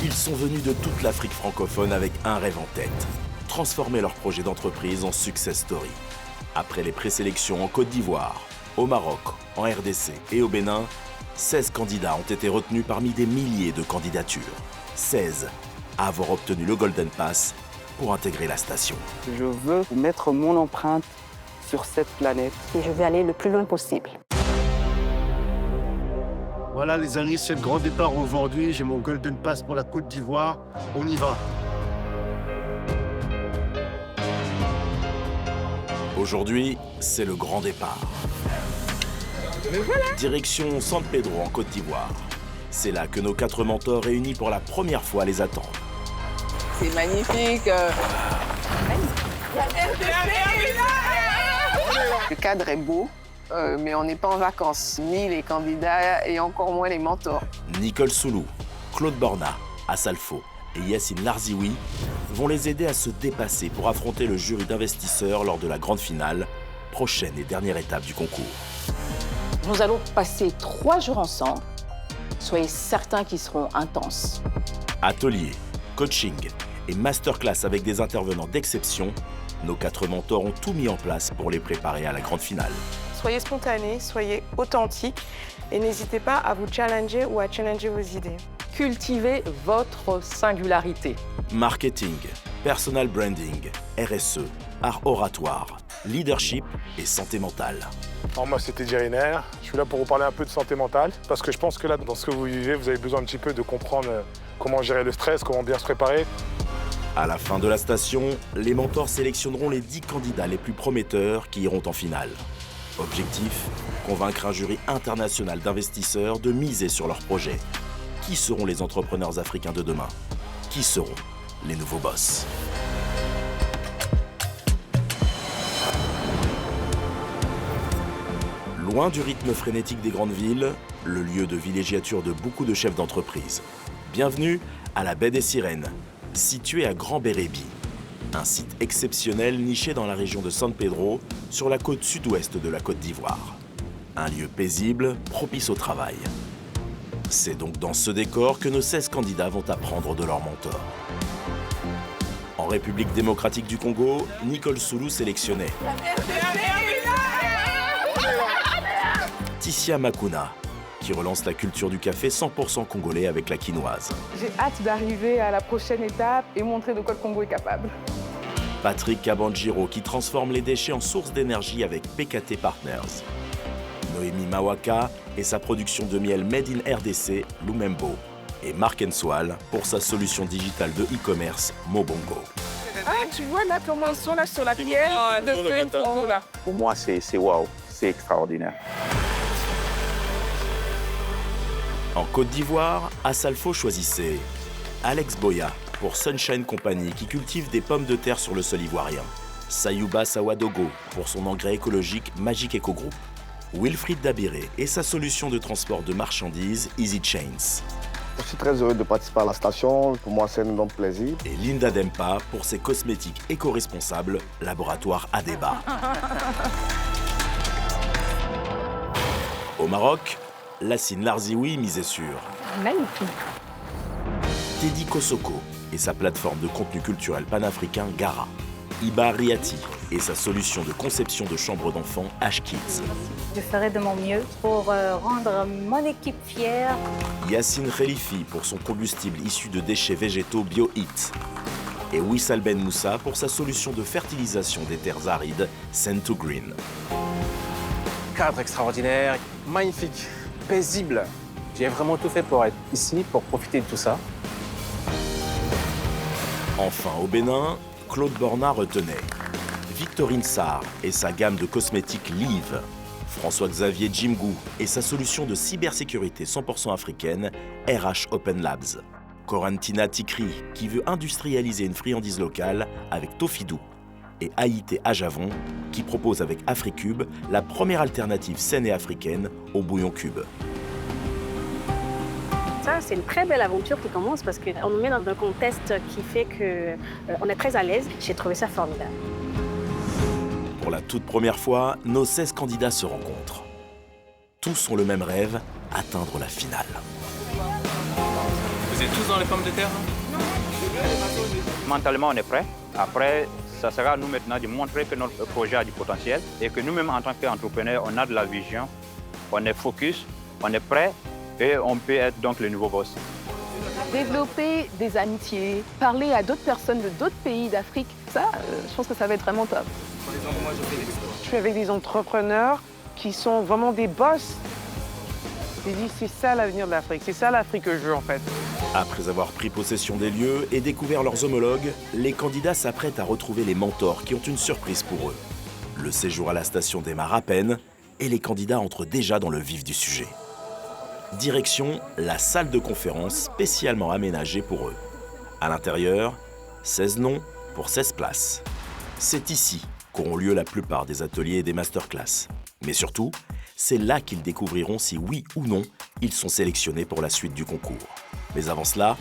Ils sont venus de toute l'Afrique francophone avec un rêve en tête, transformer leur projet d'entreprise en success story. Après les présélections en Côte d'Ivoire, au Maroc, en RDC et au Bénin, 16 candidats ont été retenus parmi des milliers de candidatures. 16 à avoir obtenu le Golden Pass pour intégrer la station. Je veux mettre mon empreinte sur cette planète. Et je vais aller le plus loin possible. Voilà les amis, c'est le grand départ aujourd'hui. J'ai mon Golden Pass pour la Côte d'Ivoire. On y va. Aujourd'hui, c'est le grand départ. Voilà. Direction San Pedro en Côte d'Ivoire. C'est là que nos 4 mentors réunis pour la première fois les attendent. C'est magnifique. Le cadre est beau, mais on n'est pas en vacances, ni les candidats et encore moins les mentors. Nicole Soulou, Claude Borna, Assalfo et Yacine Larzioui vont les aider à se dépasser pour affronter le jury d'investisseurs lors de la grande finale, prochaine et dernière étape du concours. Nous allons passer 3 jours ensemble. Soyez certains qu'ils seront intenses. Atelier, coaching et masterclass avec des intervenants d'exception, nos 4 mentors ont tout mis en place pour les préparer à la grande finale. Soyez spontanés, soyez authentiques et n'hésitez pas à vous challenger ou à challenger vos idées. Cultivez votre singularité. Marketing, personal branding, RSE, art oratoire, leadership et santé mentale. Alors moi, c'était Jeriner. Je suis là pour vous parler un peu de santé mentale parce que je pense que là, dans ce que vous vivez, vous avez besoin un petit peu de comprendre comment gérer le stress, comment bien se préparer. À la fin de la station, les mentors sélectionneront les 10 candidats les plus prometteurs qui iront en finale. Objectif, convaincre un jury international d'investisseurs de miser sur leur projet. Qui seront les entrepreneurs africains de demain? Qui seront les nouveaux boss? Loin du rythme frénétique des grandes villes, le lieu de villégiature de beaucoup de chefs d'entreprise. Bienvenue à la baie des Sirènes, située à Grand Bérébi. Un site exceptionnel niché dans la région de San Pedro, sur la côte sud-ouest de la Côte d'Ivoire. Un lieu paisible, propice au travail. C'est donc dans ce décor que nos 16 candidats vont apprendre de leurs mentors. En République démocratique du Congo, Nicole Soulou sélectionnait Tissia Makuna, qui relance la culture du café 100% congolais avec la quinoise. J'ai hâte d'arriver à la prochaine étape et montrer de quoi le Congo est capable. Patrick Kabanjiro, qui transforme les déchets en source d'énergie avec PKT Partners. Noémie Mawaka et sa production de miel Made in RDC, Lumembo. Et Marc Enswal pour sa solution digitale de e-commerce, Mobongo. Ah, tu vois là comment ils sont là sur la pierre de feu là. Pour moi, c'est waouh, c'est extraordinaire. En Côte d'Ivoire, Assalfo choisissait Alex Boya pour Sunshine Company qui cultive des pommes de terre sur le sol ivoirien. Sayouba Sawadogo pour son engrais écologique Magic Eco Group. Wilfried Dabiré et sa solution de transport de marchandises Easy Chains. Je suis très heureux de participer à la station. Pour moi, c'est un énorme plaisir. Et Linda Dempa pour ses cosmétiques éco-responsables, laboratoire Adeba. Au Maroc, Yacine Larzioui misait sur Magnifique. Teddy Kosoko et sa plateforme de contenu culturel panafricain Gara. Iba Riati et sa solution de conception de chambres d'enfants H-Kids. Je ferai de mon mieux pour rendre mon équipe fière. Yacine Khelifi pour son combustible issu de déchets végétaux BioHeat. Et Wissal Ben Moussa pour sa solution de fertilisation des terres arides Sen2Green. Cadre extraordinaire, magnifique, paisible. J'ai vraiment tout fait pour être ici, pour profiter de tout ça. Enfin, au Bénin, Claude Borna retenait Victorine Sarr et sa gamme de cosmétiques Live, François-Xavier Jimgou et sa solution de cybersécurité 100% africaine RH Open Labs, Corentina Tikri qui veut industrialiser une friandise locale avec Tofidou et Haïté Ajavon qui propose avec AfriCube la première alternative saine et africaine au bouillon cube. Ça, c'est une très belle aventure qui commence parce qu'on nous met dans un contexte qui fait qu'on est très à l'aise. J'ai trouvé ça formidable. Pour la toute première fois, nos 16 candidats se rencontrent. Tous ont le même rêve, atteindre la finale. Vous êtes tous dans les pommes de terre? Mentalement, on est prêt. Après, ça sera à nous maintenant de montrer que notre projet a du potentiel et que nous-mêmes, en tant qu'entrepreneurs, on a de la vision, on est focus, on est prêt et on peut être donc le nouveau boss. Développer des amitiés, parler à d'autres personnes de d'autres pays d'Afrique, ça, je pense que ça va être vraiment top. Je suis avec des entrepreneurs qui sont vraiment des boss. J'ai dit, c'est ça l'avenir de l'Afrique, c'est ça l'Afrique que je veux en fait. Après avoir pris possession des lieux et découvert leurs homologues, les candidats s'apprêtent à retrouver les mentors qui ont une surprise pour eux. Le séjour à la station démarre à peine et les candidats entrent déjà dans le vif du sujet. Direction la salle de conférence spécialement aménagée pour eux. À l'intérieur, 16 noms pour 16 places. C'est ici qu'auront lieu la plupart des ateliers et des masterclass. Mais surtout, c'est là qu'ils découvriront si oui ou non ils sont sélectionnés pour la suite du concours. Mais avant cela,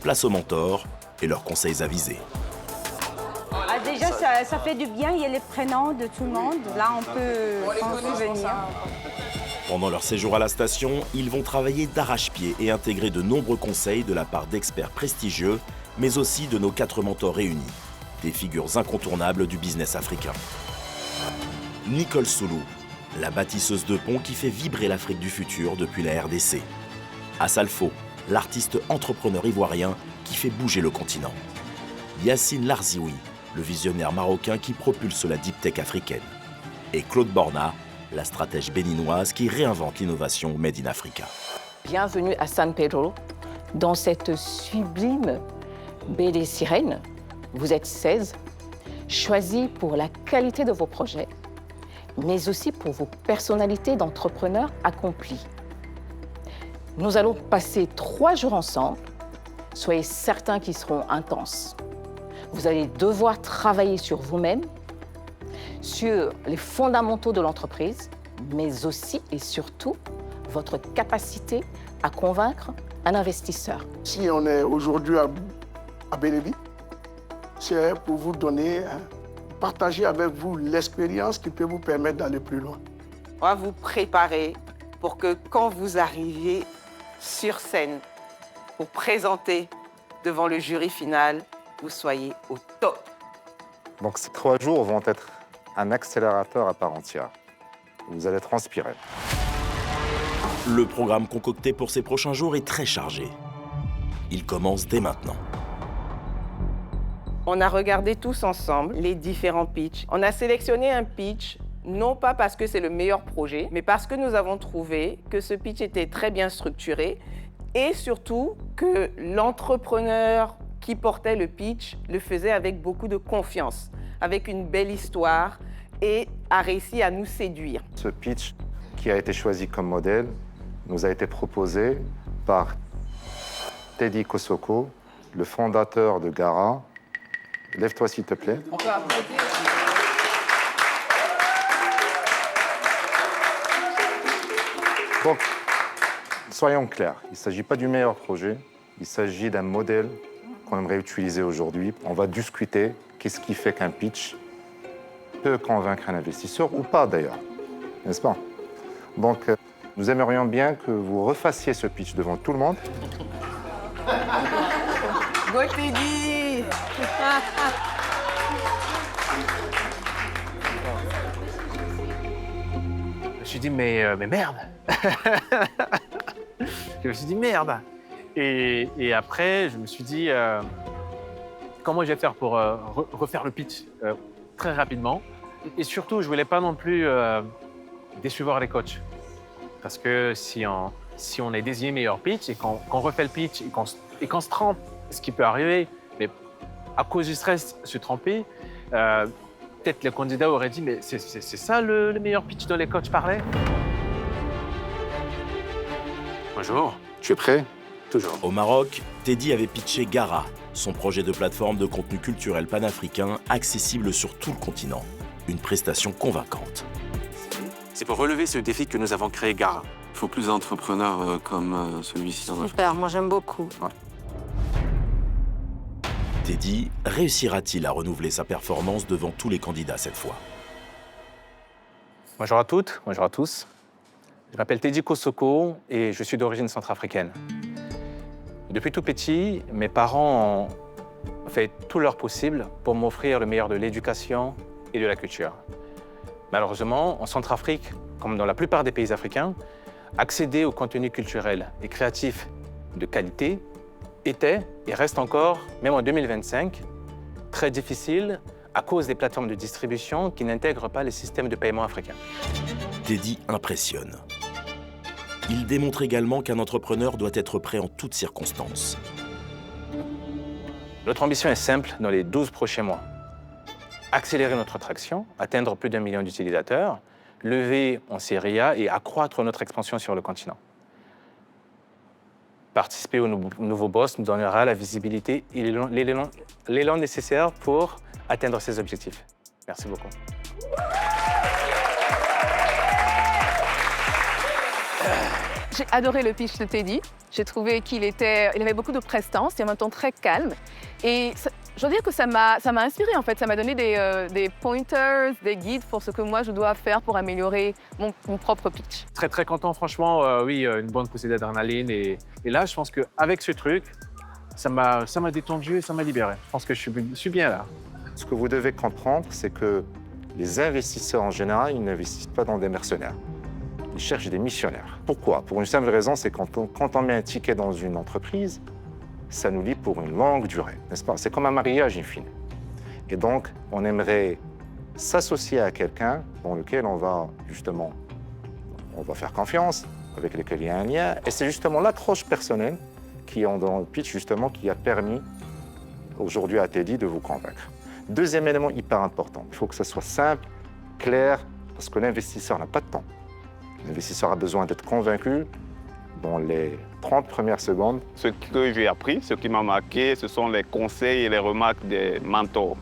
place aux mentors et leurs conseils avisés. Ah, déjà, ça fait du bien, il y a les prénoms de tout le monde. Là, on peut s'en souvenir. Pendant leur séjour à la station, ils vont travailler d'arrache-pied et intégrer de nombreux conseils de la part d'experts prestigieux, mais aussi de nos 4 mentors réunis, des figures incontournables du business africain. Nicole Soulou, la bâtisseuse de ponts qui fait vibrer l'Afrique du futur depuis la RDC. Assalfo, l'artiste entrepreneur ivoirien qui fait bouger le continent. Yassine Larzioui, le visionnaire marocain qui propulse la deep tech africaine. Et Claude Borna, la stratège béninoise qui réinvente l'innovation Made in Africa. Bienvenue à San Pedro, dans cette sublime baie des Sirènes. Vous êtes 16, choisis pour la qualité de vos projets, mais aussi pour vos personnalités d'entrepreneurs accomplis. Nous allons passer 3 jours ensemble. Soyez certains qu'ils seront intenses. Vous allez devoir travailler sur vous-même, sur les fondamentaux de l'entreprise, mais aussi et surtout votre capacité à convaincre un investisseur. Si on est aujourd'hui à Bérébi, c'est pour vous donner, partager avec vous l'expérience qui peut vous permettre d'aller plus loin. On va vous préparer pour que quand vous arriviez sur scène pour présenter devant le jury final, vous soyez au top. Donc ces 3 jours vont être un accélérateur à part entière. Vous allez transpirer. Le programme concocté pour ces prochains jours est très chargé. Il commence dès maintenant. On a regardé tous ensemble les différents pitchs. On a sélectionné un pitch, non pas parce que c'est le meilleur projet, mais parce que nous avons trouvé que ce pitch était très bien structuré et surtout que l'entrepreneur qui portait le pitch le faisait avec beaucoup de confiance, avec une belle histoire et a réussi à nous séduire. Ce pitch qui a été choisi comme modèle nous a été proposé par Teddy Kosoko, le fondateur de Gara. Lève-toi s'il te plaît. On peut applaudir. Donc, soyons clairs, il ne s'agit pas du meilleur projet, il s'agit d'un modèle qu'on aimerait utiliser aujourd'hui. On va discuter qu'est-ce qui fait qu'un pitch peut convaincre un investisseur ou pas d'ailleurs, n'est-ce pas? Donc, nous aimerions bien que vous refassiez ce pitch devant tout le monde. Go Teddy. Je me suis dit, mais merde. Je me suis dit, merde. Et après, je me suis dit, comment je vais faire pour refaire le pitch très rapidement. Et surtout, je voulais pas non plus décevoir les coachs. Parce que si on est désigné meilleur pitch et qu'on refait le pitch et qu'on se trompe, ce qui peut arriver, mais à cause du stress, se tromper, peut-être le candidat aurait dit, mais c'est ça le meilleur pitch dont les coachs parlaient? Bonjour. Tu es prêt? Toujours. Au Maroc, Teddy avait pitché Gara, son projet de plateforme de contenu culturel panafricain accessible sur tout le continent. Une prestation convaincante. C'est pour relever ce défi que nous avons créé Gara. Il faut plus d'entrepreneurs comme celui-ci. Super, moi j'aime beaucoup. Ouais. Teddy réussira-t-il à renouveler sa performance devant tous les candidats cette fois? Bonjour à toutes, bonjour à tous. Je m'appelle Teddy Kosoko et je suis d'origine centrafricaine. Depuis tout petit, mes parents ont fait tout leur possible pour m'offrir le meilleur de l'éducation et de la culture. Malheureusement, en Centrafrique, comme dans la plupart des pays africains, accéder au contenu culturel et créatif de qualité était et reste encore, même en 2025, très difficile à cause des plateformes de distribution qui n'intègrent pas les systèmes de paiement africains. Teddy impressionne. Il démontre également qu'un entrepreneur doit être prêt en toutes circonstances. Notre ambition est simple dans les 12 prochains mois. Accélérer notre traction, atteindre plus d'1 million d'utilisateurs, lever en série A et accroître notre expansion sur le continent. Participer au nouveau boss nous donnera la visibilité et l'élan nécessaire pour atteindre ces objectifs. Merci beaucoup. J'ai adoré le pitch de Teddy. J'ai trouvé qu'il avait beaucoup de prestance et en même temps très calme. Et je dois dire que ça m'a inspiré en fait. Ça m'a donné des pointers, des guides pour ce que moi je dois faire pour améliorer mon propre pitch. Très très content, franchement. Oui, une bonne poussée d'adrénaline. Et là, je pense qu'avec ce truc, ça m'a détendu et ça m'a libéré. Je pense que je suis bien là. Ce que vous devez comprendre, c'est que les investisseurs en général, ils n'investissent pas dans des mercenaires. Ils cherchent des missionnaires. Pourquoi? Pour une simple raison, c'est quand on met un ticket dans une entreprise, ça nous lie pour une longue durée, n'est-ce pas? C'est comme un mariage in fine. Et donc, on aimerait s'associer à quelqu'un dans lequel on va faire confiance, avec lequel il y a un lien. Et c'est justement l'approche personnelle qui est dans le pitch, justement, qui a permis aujourd'hui à Teddy de vous convaincre. Deuxième élément hyper important, il faut que ça soit simple, clair, parce que l'investisseur n'a pas de temps. L'investisseur a besoin d'être convaincu dans les 30 premières secondes. Ce que j'ai appris, ce qui m'a marqué, ce sont les conseils et les remarques des mentors,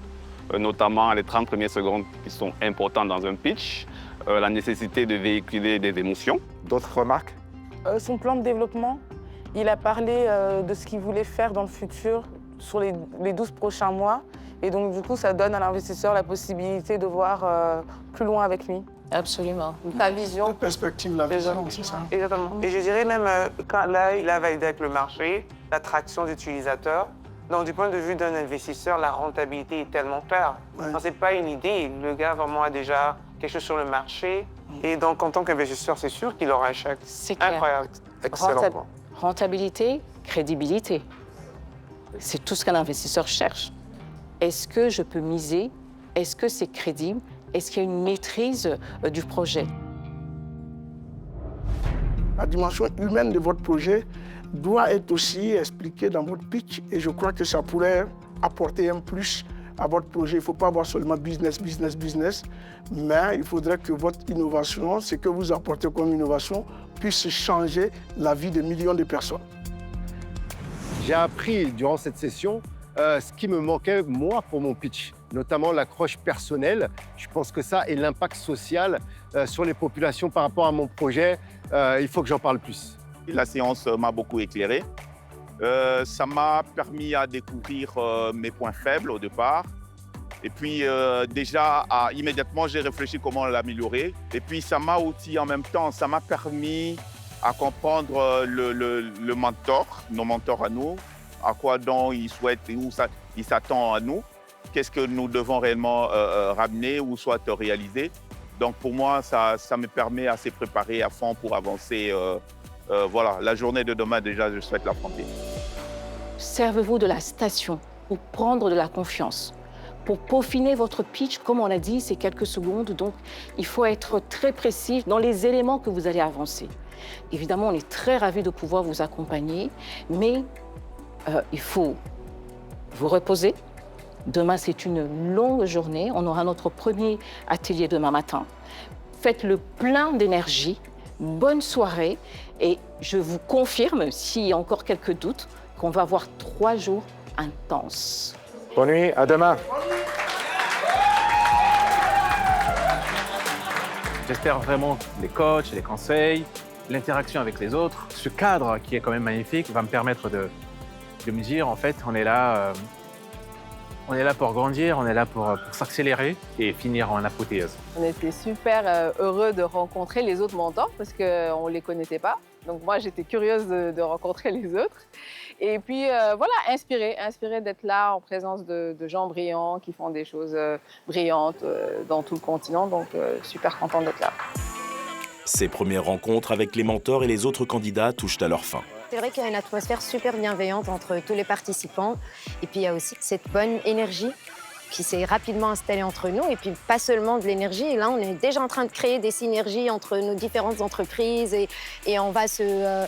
notamment les 30 premières secondes qui sont importantes dans un pitch, la nécessité de véhiculer des émotions. D'autres remarques? Son plan de développement, il a parlé de ce qu'il voulait faire dans le futur sur les 12 prochains mois. Et donc, du coup, ça donne à l'investisseur la possibilité de voir plus loin avec lui. Absolument. Ta vision. La perspective, la vision, c'est ça. Exactement. Et je dirais même, quand là, il a validé avec le marché, l'attraction d'utilisateurs. Donc, du point de vue d'un investisseur, la rentabilité est tellement claire. Ouais. Ce n'est pas une idée. Le gars vraiment a déjà quelque chose sur le marché. Et donc, en tant qu'investisseur, c'est sûr qu'il aura un chèque. C'est clair. Incroyable. Excellent. Rentabilité, crédibilité. C'est tout ce qu'un investisseur cherche. Est-ce que je peux miser? Est-ce que c'est crédible? Est-ce qu'il y a une maîtrise du projet? La dimension humaine de votre projet doit être aussi expliquée dans votre pitch et je crois que ça pourrait apporter un plus à votre projet. Il ne faut pas avoir seulement business, business, business, mais il faudrait que votre innovation, ce que vous apportez comme innovation, puisse changer la vie de millions de personnes. J'ai appris durant cette session ce qui me manquait, moi, pour mon pitch, notamment l'accroche personnelle. Je pense que ça et l'impact social sur les populations par rapport à mon projet, il faut que j'en parle plus. La séance m'a beaucoup éclairé. Ça m'a permis à découvrir mes points faibles au départ. Et puis immédiatement, j'ai réfléchi comment l'améliorer. Et puis ça m'a aussi en même temps, ça m'a permis à comprendre le mentor, nos mentors à nous, à quoi donc il souhaite et où il s'attend à nous, qu'est-ce que nous devons réellement ramener ou soit réaliser. Donc pour moi, ça me permet à se préparer à fond pour avancer. Voilà, la journée de demain déjà, je souhaite l'affronter. Servez-vous de la station pour prendre de la confiance, pour peaufiner votre pitch. Comme on l'a dit, c'est quelques secondes, donc il faut être très précis dans les éléments que vous allez avancer. Évidemment, on est très ravis de pouvoir vous accompagner, mais il faut vous reposer. Demain, c'est une longue journée. On aura notre premier atelier demain matin. Faites le plein d'énergie. Bonne soirée. Et je vous confirme, s'il y a encore quelques doutes, qu'on va avoir 3 jours intenses. Bonne nuit, à demain. J'espère vraiment que les coachs, les conseils, l'interaction avec les autres, ce cadre qui est quand même magnifique, va me permettre de me dire, en fait, on est là On est là pour grandir, on est là pour s'accélérer et finir en apothéose. On était super heureux de rencontrer les autres mentors parce qu'on ne les connaissait pas. Donc moi, j'étais curieuse de rencontrer les autres. Et puis voilà, inspirée d'être là en présence de gens brillants qui font des choses brillantes dans tout le continent. Donc super contente d'être là. Ces premières rencontres avec les mentors et les autres candidats touchent à leur fin. C'est vrai qu'il y a une atmosphère super bienveillante entre tous les participants. Et puis il y a aussi cette bonne énergie qui s'est rapidement installée entre nous. Et puis pas seulement de l'énergie. Et là, on est déjà en train de créer des synergies entre nos différentes entreprises. Et on va se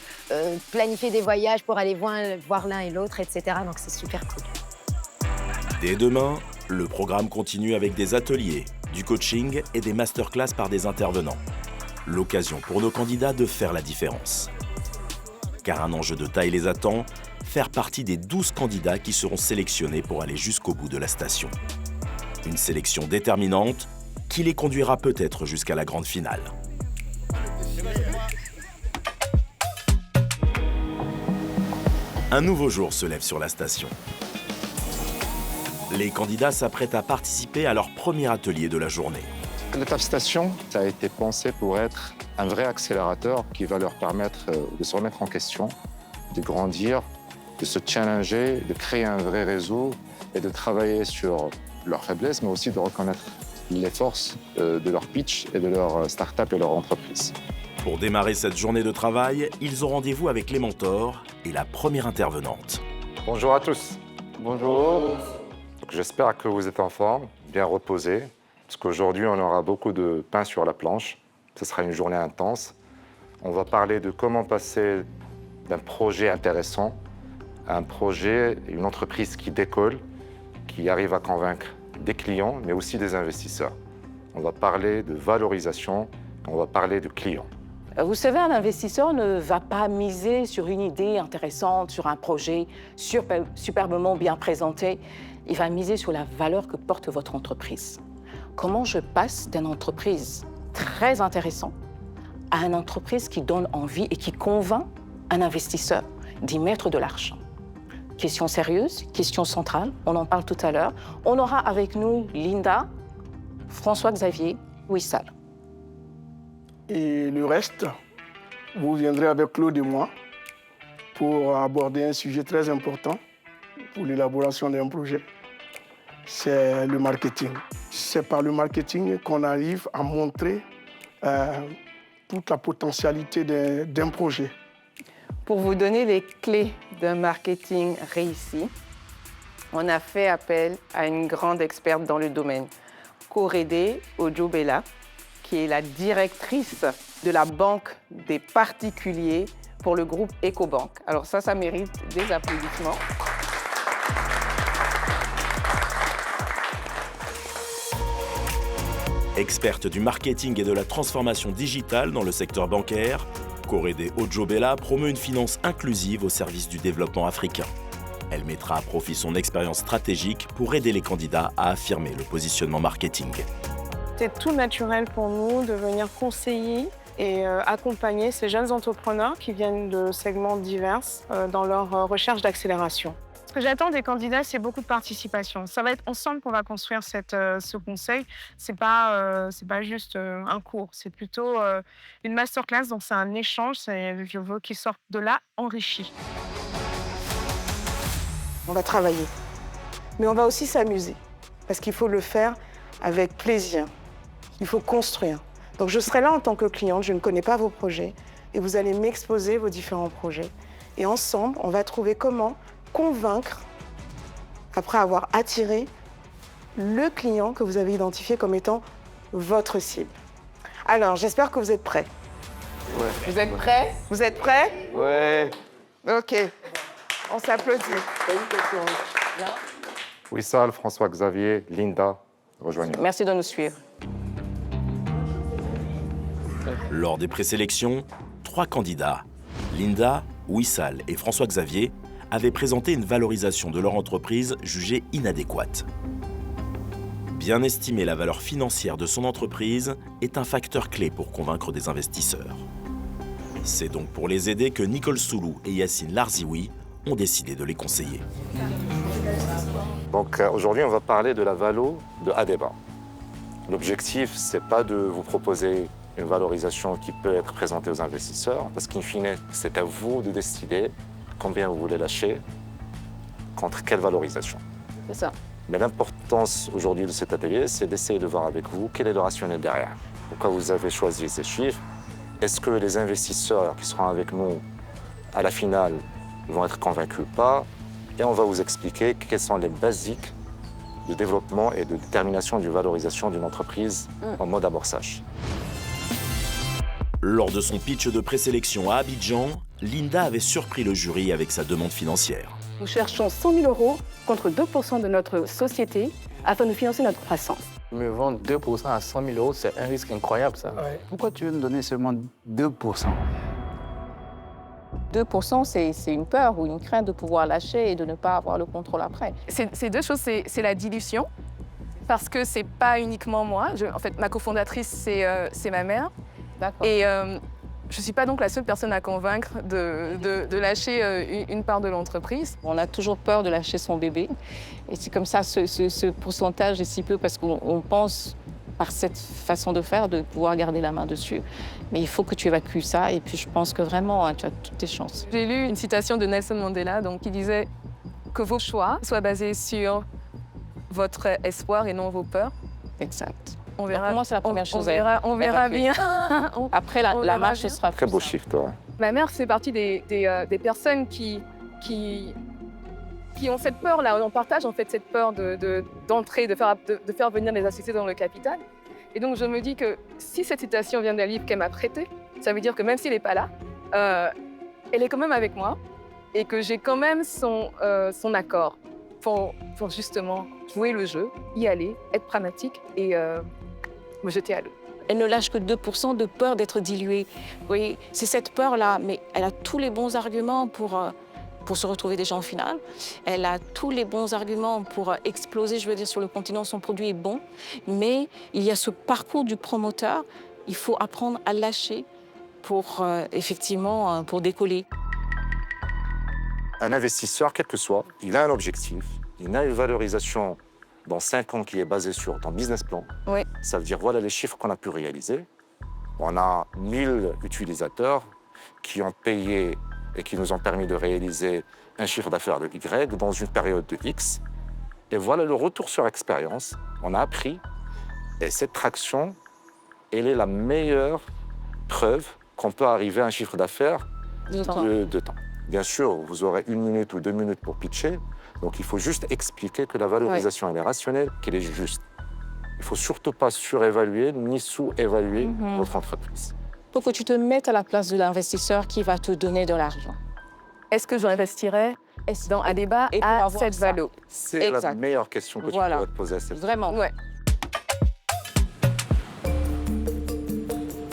planifier des voyages pour aller voir l'un et l'autre, etc. Donc c'est super cool. Dès demain, le programme continue avec des ateliers, du coaching et des masterclass par des intervenants. L'occasion pour nos candidats de faire la différence. Car un enjeu de taille les attend, faire partie des 12 candidats qui seront sélectionnés pour aller jusqu'au bout de la station. Une sélection déterminante qui les conduira peut-être jusqu'à la grande finale. Un nouveau jour se lève sur la station. Les candidats s'apprêtent à participer à leur premier atelier de la journée. Le TAF Station, ça a été pensé pour être un vrai accélérateur qui va leur permettre de se remettre en question, de grandir, de se challenger, de créer un vrai réseau et de travailler sur leurs faiblesses, mais aussi de reconnaître les forces de leur pitch et de leur start-up et leur entreprise. Pour démarrer cette journée de travail, ils ont rendez-vous avec les mentors et la première intervenante. Bonjour à tous. Bonjour. J'espère que vous êtes en forme, bien reposés, parce qu'aujourd'hui, on aura beaucoup de pain sur la planche. Ce sera une journée intense. On va parler de comment passer d'un projet intéressant à un projet, une entreprise qui décolle, qui arrive à convaincre des clients, mais aussi des investisseurs. On va parler de valorisation, on va parler de clients. Vous savez, un investisseur ne va pas miser sur une idée intéressante, sur un projet superbement bien présenté. Il va miser sur la valeur que porte votre entreprise. Comment je passe d'une entreprise très intéressante à une entreprise qui donne envie et qui convainc un investisseur d'y mettre de l'argent? Question sérieuse, question centrale, on en parle tout à l'heure. On aura avec nous Linda, François-Xavier, Wissal. Et le reste, vous viendrez avec Claude et moi pour aborder un sujet très important pour l'élaboration d'un projet. C'est le marketing. C'est par le marketing qu'on arrive à montrer toute la potentialité d'un projet. Pour vous donner les clés d'un marketing réussi, on a fait appel à une grande experte dans le domaine, Korede Ojobela, qui est la directrice de la banque des particuliers pour le groupe Ecobank. Alors ça mérite des applaudissements. Experte du marketing et de la transformation digitale dans le secteur bancaire, Korede Ojobela promeut une finance inclusive au service du développement africain. Elle mettra à profit son expérience stratégique pour aider les candidats à affirmer le positionnement marketing. C'est tout naturel pour nous de venir conseiller et accompagner ces jeunes entrepreneurs qui viennent de segments divers dans leur recherche d'accélération. Ce que j'attends des candidats, c'est beaucoup de participation. Ça va être ensemble qu'on va construire ce conseil. C'est pas juste un cours, c'est plutôt une masterclass, donc c'est un échange. Je veux qu'ils sortent de là enrichis. On va travailler, mais on va aussi s'amuser, parce qu'il faut le faire avec plaisir. Il faut construire. Donc je serai là en tant que cliente, je ne connais pas vos projets, et vous allez m'exposer vos différents projets. Et ensemble, on va trouver comment convaincre, après avoir attiré le client que vous avez identifié comme étant votre cible. Alors, j'espère que vous êtes prêts. Ouais. Vous êtes prêts? Vous êtes prêts? Ouais. OK. On s'applaudit. Wissal, François-Xavier, Linda, rejoignez-nous. Merci de nous suivre. Lors des présélections, 3 candidats, Linda, Wissal et François-Xavier, avaient présenté une valorisation de leur entreprise jugée inadéquate. Bien estimer la valeur financière de son entreprise est un facteur clé pour convaincre des investisseurs. C'est donc pour les aider que Nicole Soulou et Yacine Larzioui ont décidé de les conseiller. Donc aujourd'hui, on va parler de la valo de Adeba. L'objectif, c'est pas de vous proposer une valorisation qui peut être présentée aux investisseurs, parce qu'in fine, c'est à vous de décider combien vous voulez lâcher, contre quelle valorisation. C'est ça. Mais l'importance aujourd'hui de cet atelier, c'est d'essayer de voir avec vous quel est le rationnel derrière. Pourquoi vous avez choisi ces chiffres? Est-ce que les investisseurs qui seront avec nous à la finale vont être convaincus ou pas? Et on va vous expliquer quels sont les basiques de développement et de détermination de valorisation d'une entreprise en mode amorçage. Lors de son pitch de présélection à Abidjan, Linda avait surpris le jury avec sa demande financière. Nous cherchons 100 000 € contre 2% de notre société afin de financer notre croissance. Me vendre 2% à 100 000 €, c'est un risque incroyable, ça. Ouais. Pourquoi tu veux nous donner seulement 2%? 2%, c'est une peur ou une crainte de pouvoir lâcher et de ne pas avoir le contrôle après. C'est deux choses, c'est la dilution, parce que c'est pas uniquement moi. En fait, ma cofondatrice, c'est ma mère. Et je ne suis pas donc la seule personne à convaincre de lâcher une part de l'entreprise. On a toujours peur de lâcher son bébé. Et c'est comme ça, ce pourcentage est si peu parce qu'on pense, par cette façon de faire, de pouvoir garder la main dessus. Mais il faut que tu évacues ça. Et puis je pense que vraiment, tu as toutes tes chances. J'ai lu une citation de Nelson Mandela qui disait que vos choix soient basés sur votre espoir et non vos peurs. Exact. On verra. Pour moi, c'est la première chose. On verra bien. Après, la marche sera très beau chiffre, toi. Ma mère fait partie des personnes qui ont cette peur-là. On partage en fait cette peur d'entrer, de faire venir les associés dans le capital. Et donc, je me dis que si cette citation vient d'un livre qu'elle m'a prêté, ça veut dire que même s'il n'est pas là, elle est quand même avec moi et que j'ai quand même son accord pour justement jouer le jeu, y aller, être pragmatique et me jeter à l'eau. Elle ne lâche que 2% de peur d'être diluée. Oui, c'est cette peur-là, mais elle a tous les bons arguments pour se retrouver déjà en finale. Elle a tous les bons arguments pour exploser, je veux dire, sur le continent. Son produit est bon, mais il y a ce parcours du promoteur. Il faut apprendre à lâcher pour, effectivement, pour décoller. Un investisseur, quel que soit, il a un objectif, il a une valorisation dans 5 ans qui est basée sur ton business plan. Oui. Ça veut dire, voilà les chiffres qu'on a pu réaliser. On a 1000 utilisateurs qui ont payé et qui nous ont permis de réaliser un chiffre d'affaires de Y dans une période de X. Et voilà le retour sur expérience. On a appris. Et cette traction, elle est la meilleure preuve qu'on peut arriver à un chiffre d'affaires de temps. Bien sûr, vous aurez 1 minute ou 2 minutes pour pitcher. Donc, il faut juste expliquer que la valorisation, elle est rationnelle, qu'elle est juste. Il ne faut surtout pas surévaluer ni sous-évaluer votre entreprise. Pour que tu te mettes à la place de l'investisseur qui va te donner de l'argent. Est-ce que j'investirais dans Adeba à cette valo? C'est la meilleure question que tu pourrais te poser à cette Vraiment. Ouais.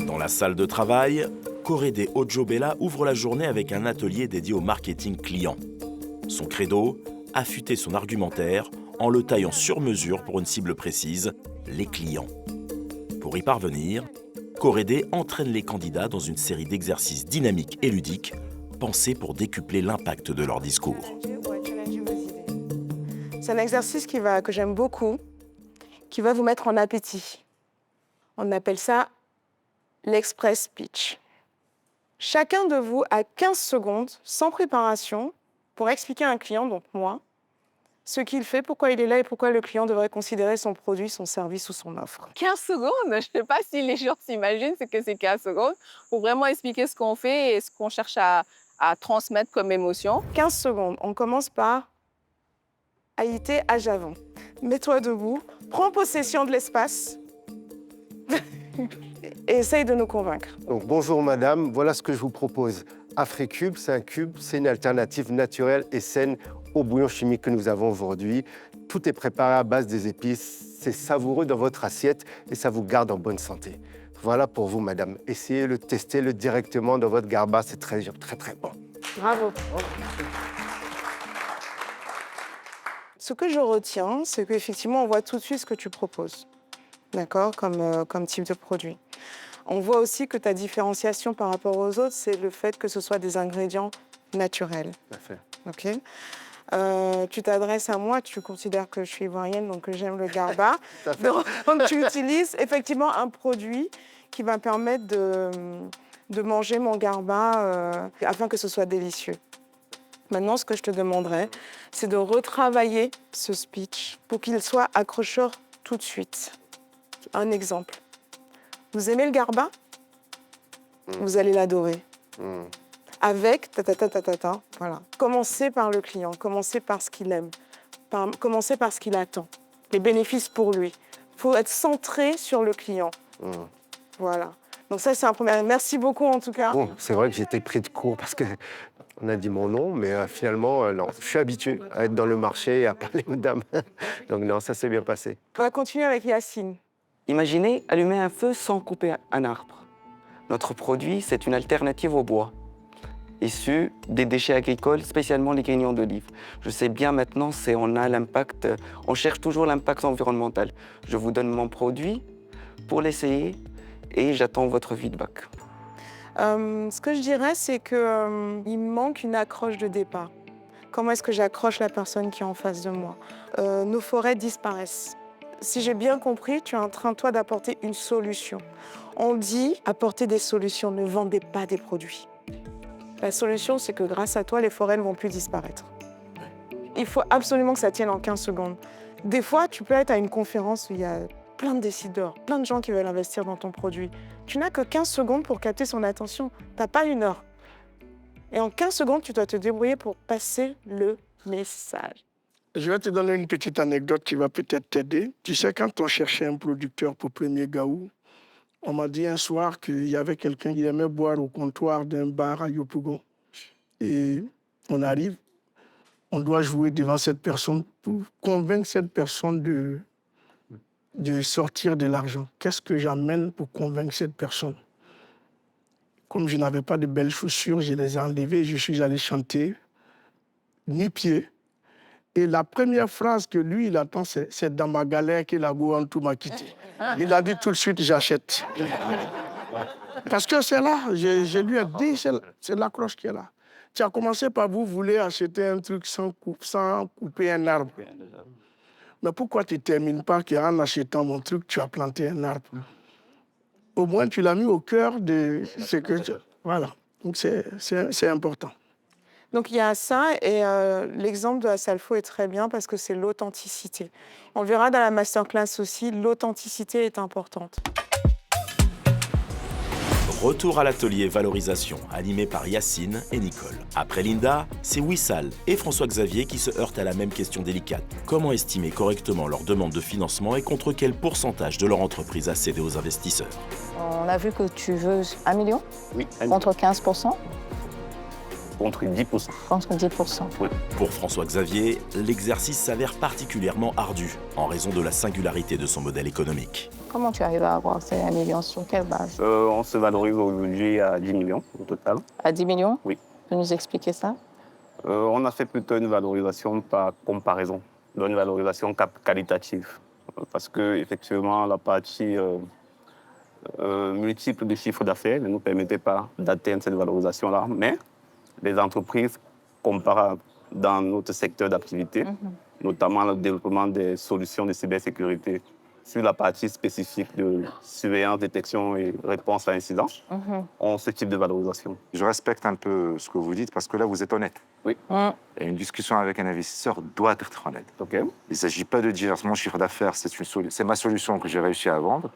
Dans la salle de travail, Korede Ojobela ouvre la journée avec un atelier dédié au marketing client. Son credo, affûter son argumentaire en le taillant sur mesure pour une cible précise, les clients. Pour y parvenir, Korede entraîne les candidats dans une série d'exercices dynamiques et ludiques pensés pour décupler l'impact de leur discours. C'est un exercice que j'aime beaucoup, qui va vous mettre en appétit. On appelle ça l'express pitch. Chacun de vous a 15 secondes, sans préparation, pour expliquer à un client, donc moi, ce qu'il fait, pourquoi il est là et pourquoi le client devrait considérer son produit, son service ou son offre. 15 secondes? Je ne sais pas si les gens s'imaginent ce que c'est 15 secondes pour vraiment expliquer ce qu'on fait et ce qu'on cherche à transmettre comme émotion. 15 secondes. On commence par Haïté à Javon. Mets-toi debout, prends possession de l'espace et essaye de nous convaincre. Donc, bonjour madame, voilà ce que je vous propose. Africube, c'est une alternative naturelle et saine au bouillon chimique que nous avons aujourd'hui. Tout est préparé à base des épices, c'est savoureux dans votre assiette et ça vous garde en bonne santé. Voilà pour vous, madame. Essayez-le, testez-le directement dans votre garba, c'est très, très, très bon. Bravo. Ce que je retiens, c'est qu'effectivement, on voit tout de suite ce que tu proposes, d'accord, comme type de produit. On voit aussi que ta différenciation par rapport aux autres, c'est le fait que ce soit des ingrédients naturels. Tout à fait. OK. Tu t'adresses à moi, tu considères que je suis ivoirienne, donc que j'aime le garba. Donc tu utilises effectivement un produit qui va permettre de manger mon garba afin que ce soit délicieux. Maintenant, ce que je te demanderais, c'est de retravailler ce speech pour qu'il soit accrocheur tout de suite. Un exemple. Vous aimez le garba? Vous allez l'adorer. Avec voilà. Commencez par le client, commencez par ce qu'il aime, commencez par ce qu'il attend, les bénéfices pour lui. Il faut être centré sur le client. Voilà. Donc ça, c'est un premier. Merci beaucoup en tout cas. Bon, c'est vrai que j'étais pris de court parce qu'on a dit mon nom, mais finalement, non, je suis habitué à être dans le marché et à parler aux dames. Donc non, ça s'est bien passé. On va continuer avec Yacine. Imaginez allumer un feu sans couper un arbre. Notre produit, c'est une alternative au bois, issu des déchets agricoles, spécialement les graignons d'olive. Je sais bien maintenant, on cherche toujours l'impact environnemental. Je vous donne mon produit pour l'essayer et j'attends votre feedback. Ce que je dirais, c'est qu'il me manque une accroche de départ. Comment est-ce que j'accroche la personne qui est en face de moi? Nos forêts disparaissent. Si j'ai bien compris, tu es en train, toi, d'apporter une solution. On dit apporter des solutions, ne vendez pas des produits. La solution, c'est que grâce à toi, les forêts ne vont plus disparaître. Il faut absolument que ça tienne en 15 secondes. Des fois, tu peux être à une conférence où il y a plein de décideurs, plein de gens qui veulent investir dans ton produit. Tu n'as que 15 secondes pour capter son attention. Tu n'as pas 1 heure. Et en 15 secondes, tu dois te débrouiller pour passer le message. Je vais te donner une petite anecdote qui va peut-être t'aider. Tu sais, quand on cherchait un producteur pour Premier Gaou, on m'a dit un soir qu'il y avait quelqu'un qui aimait boire au comptoir d'un bar à Yopougon. Et on arrive, on doit jouer devant cette personne pour convaincre cette personne de sortir de l'argent. Qu'est-ce que j'amène pour convaincre cette personne? Comme je n'avais pas de belles chaussures, je les ai enlevées et je suis allé chanter, nu-pied. Et la première phrase que lui, il attend, c'est « Dans ma galère que la Gohan tout m'a quitté ». Il a dit tout de suite « J'achète ». Parce que c'est là, je lui ai dit, c'est l'accroche qui est là. Tu as commencé par vous voulez acheter un truc sans couper un arbre. Mais pourquoi tu ne termines pas qu'en achetant mon truc, tu as planté un arbre? Au moins, tu l'as mis au cœur de ce que tu... Voilà, donc c'est important. Donc il y a ça, et l'exemple de Asalfo est très bien parce que c'est l'authenticité. On le verra dans la masterclass aussi, l'authenticité est importante. Retour à l'atelier valorisation, animé par Yacine et Nicole. Après Linda, c'est Wissal et François-Xavier qui se heurtent à la même question délicate. Comment estimer correctement leur demande de financement et contre quel pourcentage de leur entreprise a cédé aux investisseurs? On a vu que tu veux 1 million? Oui. Contre 15%? Contre 10%. Contre 10%. Oui. Pour François-Xavier, l'exercice s'avère particulièrement ardu en raison de la singularité de son modèle économique. Comment tu arrives à avoir ces 1 million? Sur quelle base? On se valorise aujourd'hui à 10 millions au total. À 10 millions? Oui. Tu peux nous expliquer ça? On a fait plutôt une valorisation par comparaison, donc une valorisation qualitative. Parce que effectivement, la partie multiple de chiffres d'affaires ne nous permettait pas d'atteindre cette valorisation-là. Mais les entreprises comparables dans notre secteur d'activité, notamment le développement des solutions de cybersécurité sur la partie spécifique de surveillance, détection et réponse à incidents, ont ce type de valorisation. Je respecte un peu ce que vous dites parce que là, vous êtes honnête. Oui. Et une discussion avec un investisseur doit être honnête. Okay. Il ne s'agit pas de dire mon chiffre d'affaires, c'est ma solution que j'ai réussi à vendre,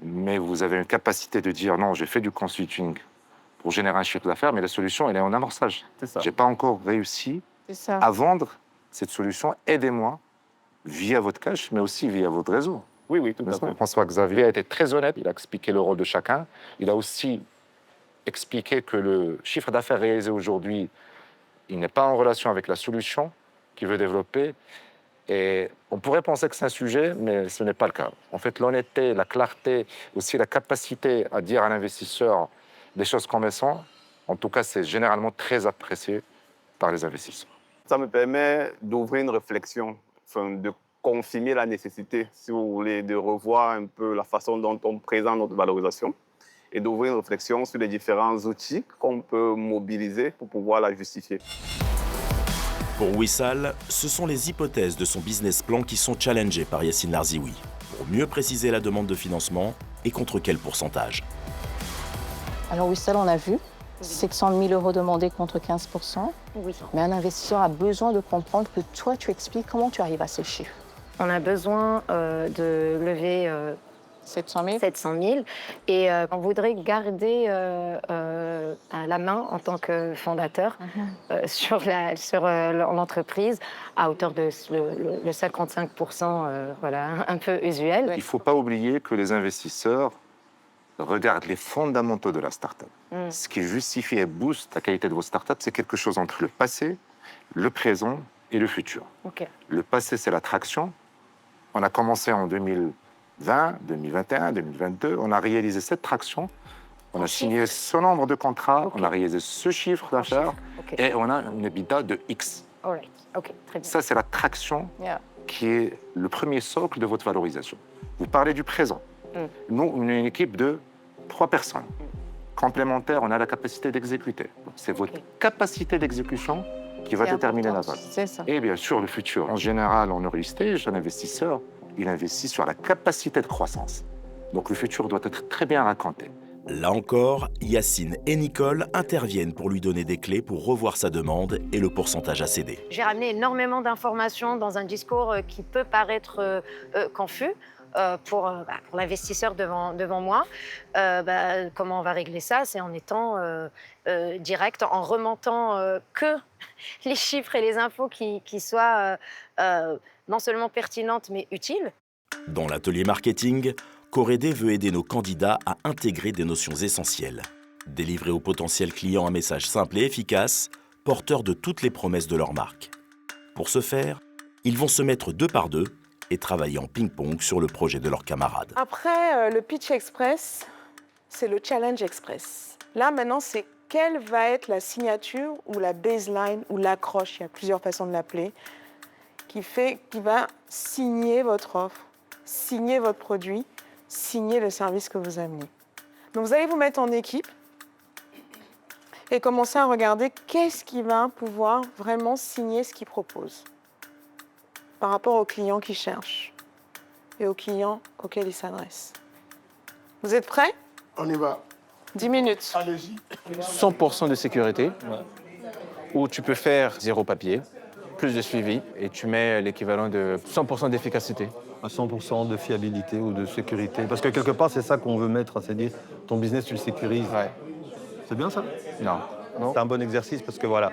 mais vous avez une capacité de dire non, j'ai fait du consulting pour générer un chiffre d'affaires, mais la solution, elle est en amorçage. Je n'ai pas encore réussi à vendre cette solution. Aidez-moi via votre cash, mais aussi via votre réseau. Oui, oui, tout à fait. François-Xavier a été très honnête. Il a expliqué le rôle de chacun. Il a aussi expliqué que le chiffre d'affaires réalisé aujourd'hui, il n'est pas en relation avec la solution qu'il veut développer. Et on pourrait penser que c'est un sujet, mais ce n'est pas le cas. En fait, l'honnêteté, la clarté, aussi la capacité à dire à l'investisseur des choses comme elles sont, en tout cas, c'est généralement très apprécié par les investisseurs. Ça me permet d'ouvrir une réflexion, de confirmer la nécessité, si vous voulez, de revoir un peu la façon dont on présente notre valorisation et d'ouvrir une réflexion sur les différents outils qu'on peut mobiliser pour pouvoir la justifier. Pour Wissal, ce sont les hypothèses de son business plan qui sont challengées par Yacine Larzioui pour mieux préciser la demande de financement et contre quel pourcentage. Alors Wissal, on a vu, 700 000 euros demandés contre 15%. Oui. Mais un investisseur a besoin de comprendre que toi, tu expliques comment tu arrives à ces chiffres. On a besoin de lever 700 000. 700 000 et on voudrait garder la main en tant que fondateur sur l'entreprise à hauteur de le 55%, voilà, un peu usuel. Il ne faut pas oublier que les investisseurs regardent les fondamentaux de la start-up. Ce qui justifie et booste la qualité de vos start-up, c'est quelque chose entre le passé, le présent et le futur. Okay. Le passé, c'est la traction. On a commencé en 2020, 2021, 2022. On a réalisé cette traction. On a signé ce nombre de contrats. On a réalisé ce chiffre d'affaires. Et on a une EBITDA de X. Alright. Okay, très bien. Ça, c'est la traction qui est le premier socle de votre valorisation. Vous parlez du présent. Nous, on est une équipe de 3 personnes. Complémentaires, on a la capacité d'exécuter. C'est votre capacité d'exécution qui va déterminer la valeur. C'est ça. Et bien sûr, le futur. En général, en early stage, un investisseur, il investit sur la capacité de croissance. Donc le futur doit être très bien raconté. Là encore, Yacine et Nicole interviennent pour lui donner des clés pour revoir sa demande et le pourcentage à céder. J'ai ramené énormément d'informations dans un discours qui peut paraître confus. Pour l'investisseur devant moi. Comment on va régler ça? C'est en étant direct, en remontant que les chiffres et les infos qui soient non seulement pertinentes, mais utiles. Dans l'atelier marketing, Corédé veut aider nos candidats à intégrer des notions essentielles. Délivrer aux potentiels clients un message simple et efficace, porteur de toutes les promesses de leur marque. Pour ce faire, ils vont se mettre 2 par 2 et travailler en ping-pong sur le projet de leurs camarades. Après le Pitch Express, c'est le Challenge Express. Là, maintenant, c'est quelle va être la signature ou la baseline ou l'accroche, il y a plusieurs façons de l'appeler, qui va signer votre offre, signer votre produit, signer le service que vous amenez. Donc, vous allez vous mettre en équipe et commencer à regarder qu'est-ce qui va pouvoir vraiment signer ce qu'il propose par rapport aux clients qui cherchent et aux clients auxquels ils s'adressent. Vous êtes prêts? On y va. 10 minutes. Allez-y. 100% de sécurité, où tu peux faire 0 papier, plus de suivi, et tu mets l'équivalent de 100% d'efficacité. À 100% de fiabilité ou de sécurité. Parce que quelque part, c'est ça qu'on veut mettre, c'est dire ton business, tu le sécurises. Ouais. C'est bien ça? Non. C'est un bon exercice parce que voilà,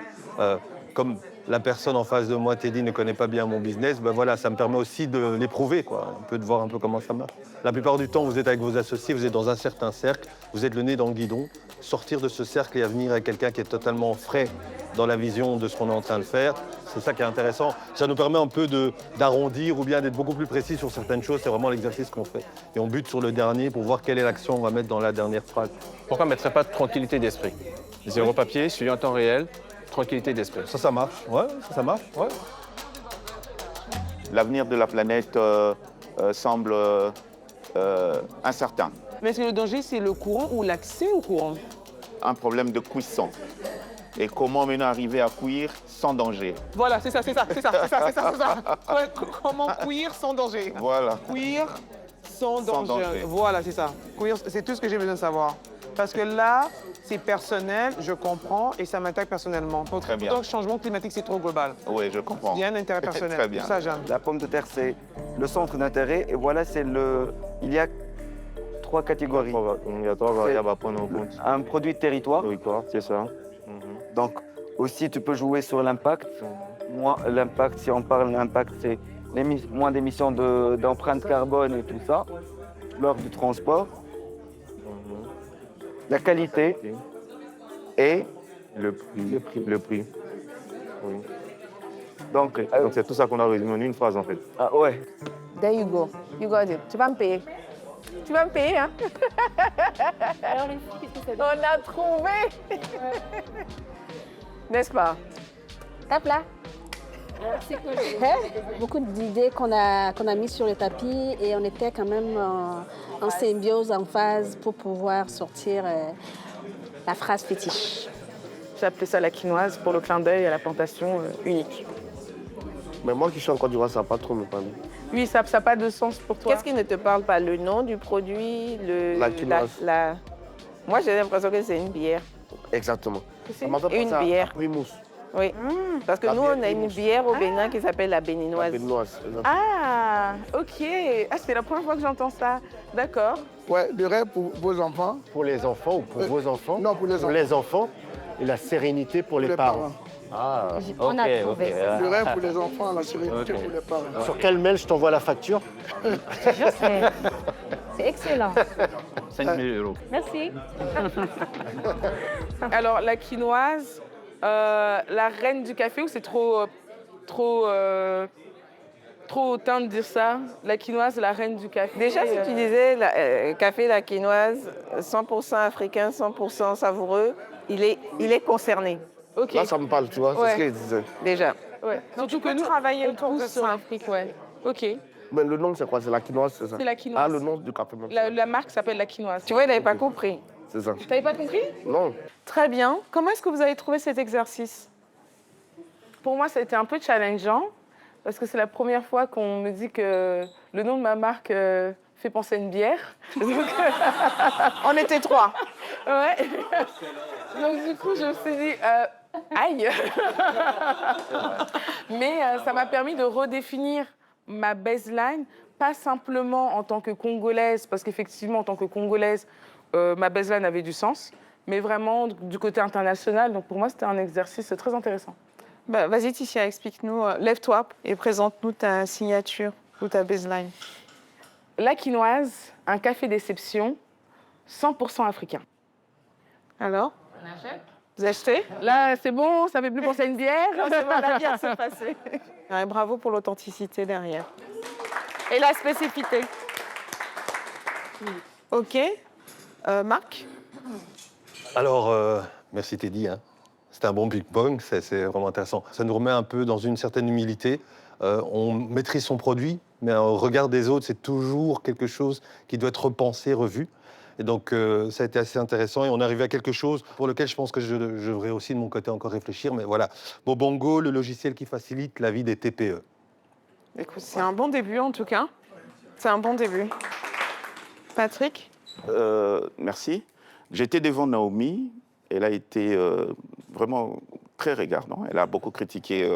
comme la personne en face de moi, Teddy, ne connaît pas bien mon business, ben voilà, ça me permet aussi de l'éprouver, quoi, un peu de voir un peu comment ça marche. La plupart du temps, vous êtes avec vos associés, vous êtes dans un certain cercle, vous êtes le nez dans le guidon. Sortir de ce cercle et à venir avec quelqu'un qui est totalement frais dans la vision de ce qu'on est en train de faire, c'est ça qui est intéressant. Ça nous permet un peu d'arrondir ou bien d'être beaucoup plus précis sur certaines choses. C'est vraiment l'exercice qu'on fait. Et on bute sur le dernier pour voir quelle est l'action qu'on va mettre dans la dernière phrase. Pourquoi ne mettrait pas de tranquillité d'esprit? 0 papier, suivi en temps réel, tranquillité d'esprit. Ça marche. Ouais, ça marche. Ouais. L'avenir de la planète semble incertain. Mais est-ce que le danger, c'est le courant ou l'accès au courant? Un problème de cuisson. Et comment maintenant arriver à cuire sans danger? Voilà, c'est ça. Ouais, comment cuire sans danger? Voilà. Cuire sans danger. Voilà, c'est ça. Cuire, c'est tout ce que j'ai besoin de savoir. Parce que là, c'est personnel, je comprends, et ça m'attaque personnellement. Très bien. Donc, changement climatique, c'est trop global. Oui, je comprends. Il y a un intérêt personnel. Très bien. Ça, j'aime. La pomme de terre, c'est le centre d'intérêt. Et voilà, il y a 3 catégories. Il y a 3 variables à prendre en compte. Un produit de territoire. C'est ça. Donc, aussi, tu peux jouer sur l'impact. Moi, l'impact, si on parle d'impact, c'est moins d'émissions d'empreinte carbone et tout ça, lors du transport. La qualité et le prix. Oui. Donc c'est tout ça qu'on a résumé en une phrase en fait. Ah ouais. There you go. You got it. Tu vas me payer. Tu vas me payer, hein? Alors, les filles, qu'est-ce que ça On a trouvé! N'est-ce pas? Tape là. Beaucoup d'idées qu'on a mises sur le tapis et on était quand même en symbiose, en phase pour pouvoir sortir la phrase fétiche. J'ai appelé ça la quinoise pour le clin d'œil à la plantation unique. Mais moi qui suis en Côte d'Ivoire, ça va pas trop me parler. Oui, ça n'a pas de sens pour toi. Qu'est-ce qui ne te parle pas? Le nom du produit, La quinoise. Moi, j'ai l'impression que c'est une bière. Exactement. C'est une bière. Primous. Oui, parce que La nous, bière on a une Primous. bière au Bénin qui s'appelle la béninoise. La béninoise, exactement. Ah, ok. Ah, c'est la première fois que j'entends ça. D'accord. Ouais, le rêve pour vos enfants. Pour les enfants ou pour vos enfants? Non, pour les enfants. Pour les enfants et la sérénité pour les parents. Ah, On a trouvé. Le rêve pour les enfants, la sérénité pour les parents. Sur quel mail je t'envoie la facture? C'est excellent. 5 000 €. Merci. Alors, la quinoise, la reine du café, ou c'est trop hautain de dire ça? La quinoise, la reine du café. Déjà, si tu disais café la quinoise, 100% africain, 100% savoureux, il est concerné. Ok. Là, ça me parle, tu vois, c'est ce qu'il disait. Déjà. Ouais. Surtout que nous, travailler autour de sur l'Afrique, ouais. Ok. Mais le nom, c'est quoi? C'est la quinoise, c'est ça? C'est la quinoise. Ah, le nom du café même. La marque s'appelle la quinoise. Tu vois, il n'avait pas compris. C'est ça. Tu n'avais pas compris? Non. Très bien. Comment est-ce que vous avez trouvé cet exercice? Pour moi, ça a été un peu challengeant parce que c'est la première fois qu'on me dit que le nom de ma marque fait penser à une bière. Donc, on était 3. Ouais. Donc du coup, je me suis dit, aïe. Mais ça m'a permis de redéfinir ma baseline, pas simplement en tant que Congolaise, parce qu'effectivement, en tant que Congolaise, ma baseline avait du sens, mais vraiment du côté international. Donc pour moi, c'était un exercice très intéressant. Bah, vas-y, Ticia, explique-nous. Lève-toi et présente-nous ta signature ou ta baseline. La quinoise, un café d'exception, 100% africain. Alors? On achète? Vous achetez? Là, c'est bon, ça ne fait plus penser à une bière. C'est bon, la bière s'est passée. Ouais, bravo pour l'authenticité derrière. Et la spécificité. OK. Marc? Alors, merci Teddy. Hein. C'était un bon ping-pong, c'est vraiment intéressant. Ça nous remet un peu dans une certaine humilité. On maîtrise son produit, mais au regard des autres, c'est toujours quelque chose qui doit être repensé, revu. Et donc, ça a été assez intéressant. Et on est arrivé à quelque chose pour lequel je pense que je devrais aussi, de mon côté, encore réfléchir. Mais voilà, Bobongo, le logiciel qui facilite la vie des TPE. Écoute, c'est un bon début, en tout cas. C'est un bon début. Patrick? Merci. J'étais devant Naomi. Elle a été vraiment très regardante. Elle a beaucoup critiqué.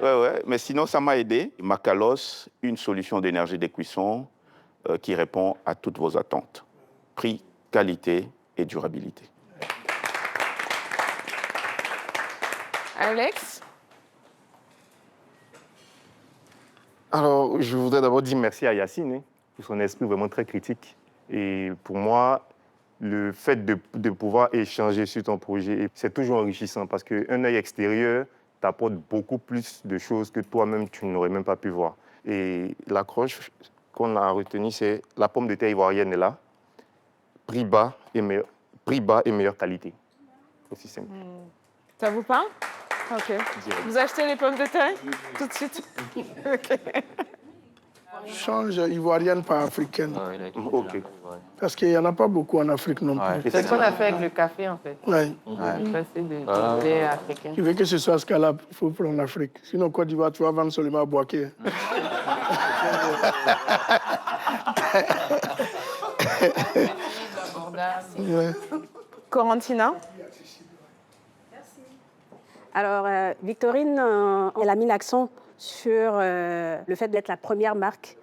Ouais. Mais sinon, ça m'a aidé. Makalos, une solution d'énergie de cuisson qui répond à toutes vos attentes. Prix, qualité et durabilité. Alex? Alors, je voudrais d'abord dire merci à Yacine pour son esprit vraiment très critique. Et pour moi, le fait de pouvoir échanger sur ton projet, c'est toujours enrichissant parce qu'un œil extérieur t'apporte beaucoup plus de choses que toi-même, tu n'aurais même pas pu voir. Et l'accroche qu'on a retenue, c'est la pomme de terre ivoirienne est là, prix bas et meilleure qualité. Aussi simple. Ça vous parle? OK. Vous achetez les pommes de terre? Tout de suite? OK. Change ivoirienne par africaine. OK. Parce qu'il n'y en a pas beaucoup en Afrique non plus. C'est ce qu'on a fait avec le café, en fait. Oui. Passer de lait africain. Tu veux que ce soit scalable, il faut prendre l'Afrique. Sinon, Côte d'Ivoire, tu vas vendre seulement à Boaké. Corentina? Alors, Victorine, elle a mis l'accent sur le fait d'être la première marque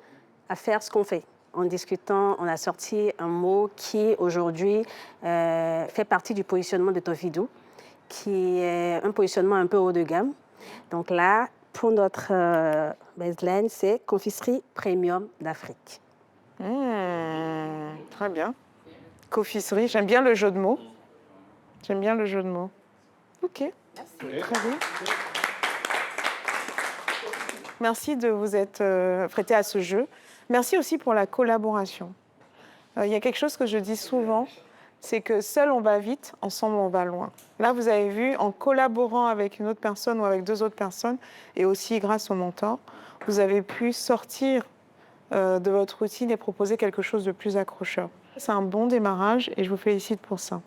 à faire ce qu'on fait. En discutant, on a sorti un mot qui, aujourd'hui, fait partie du positionnement de Tovidou, qui est un positionnement un peu haut de gamme. Donc là, pour notre baseline, c'est confiserie premium d'Afrique. Très bien. Confiserie, j'aime bien le jeu de mots. J'aime bien le jeu de mots. OK. Merci. Très bien. Merci de vous être prêté à ce jeu. Merci aussi pour la collaboration. Il y a quelque chose que je dis souvent, c'est que seul on va vite, ensemble on va loin. Là, vous avez vu, en collaborant avec une autre personne ou avec deux autres personnes, et aussi grâce au mentor, vous avez pu sortir de votre routine et proposer quelque chose de plus accrocheur. C'est un bon démarrage et je vous félicite pour ça.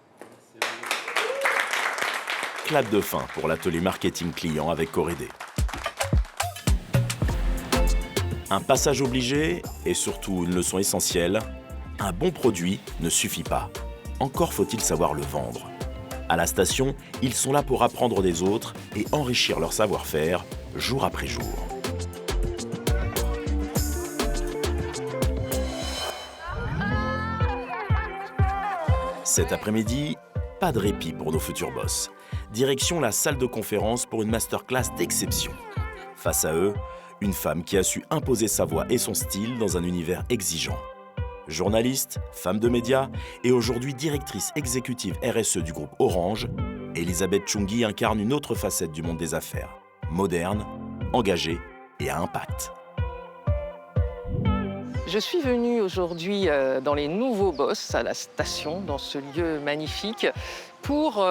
Clap de fin pour l'atelier marketing client avec Corédé. Un passage obligé et surtout une leçon essentielle, un bon produit ne suffit pas. Encore faut-il savoir le vendre. À la station, ils sont là pour apprendre des autres et enrichir leur savoir-faire jour après jour. Cet après-midi, pas de répit pour nos futurs boss. Direction la salle de conférence pour une masterclass d'exception. Face à eux, une femme qui a su imposer sa voix et son style dans un univers exigeant. Journaliste, femme de médias et aujourd'hui directrice exécutive RSE du groupe Orange, Elisabeth Chungi incarne une autre facette du monde des affaires. Moderne, engagée et à impact. Je suis venue aujourd'hui dans les nouveaux boss à la station, dans ce lieu magnifique, pour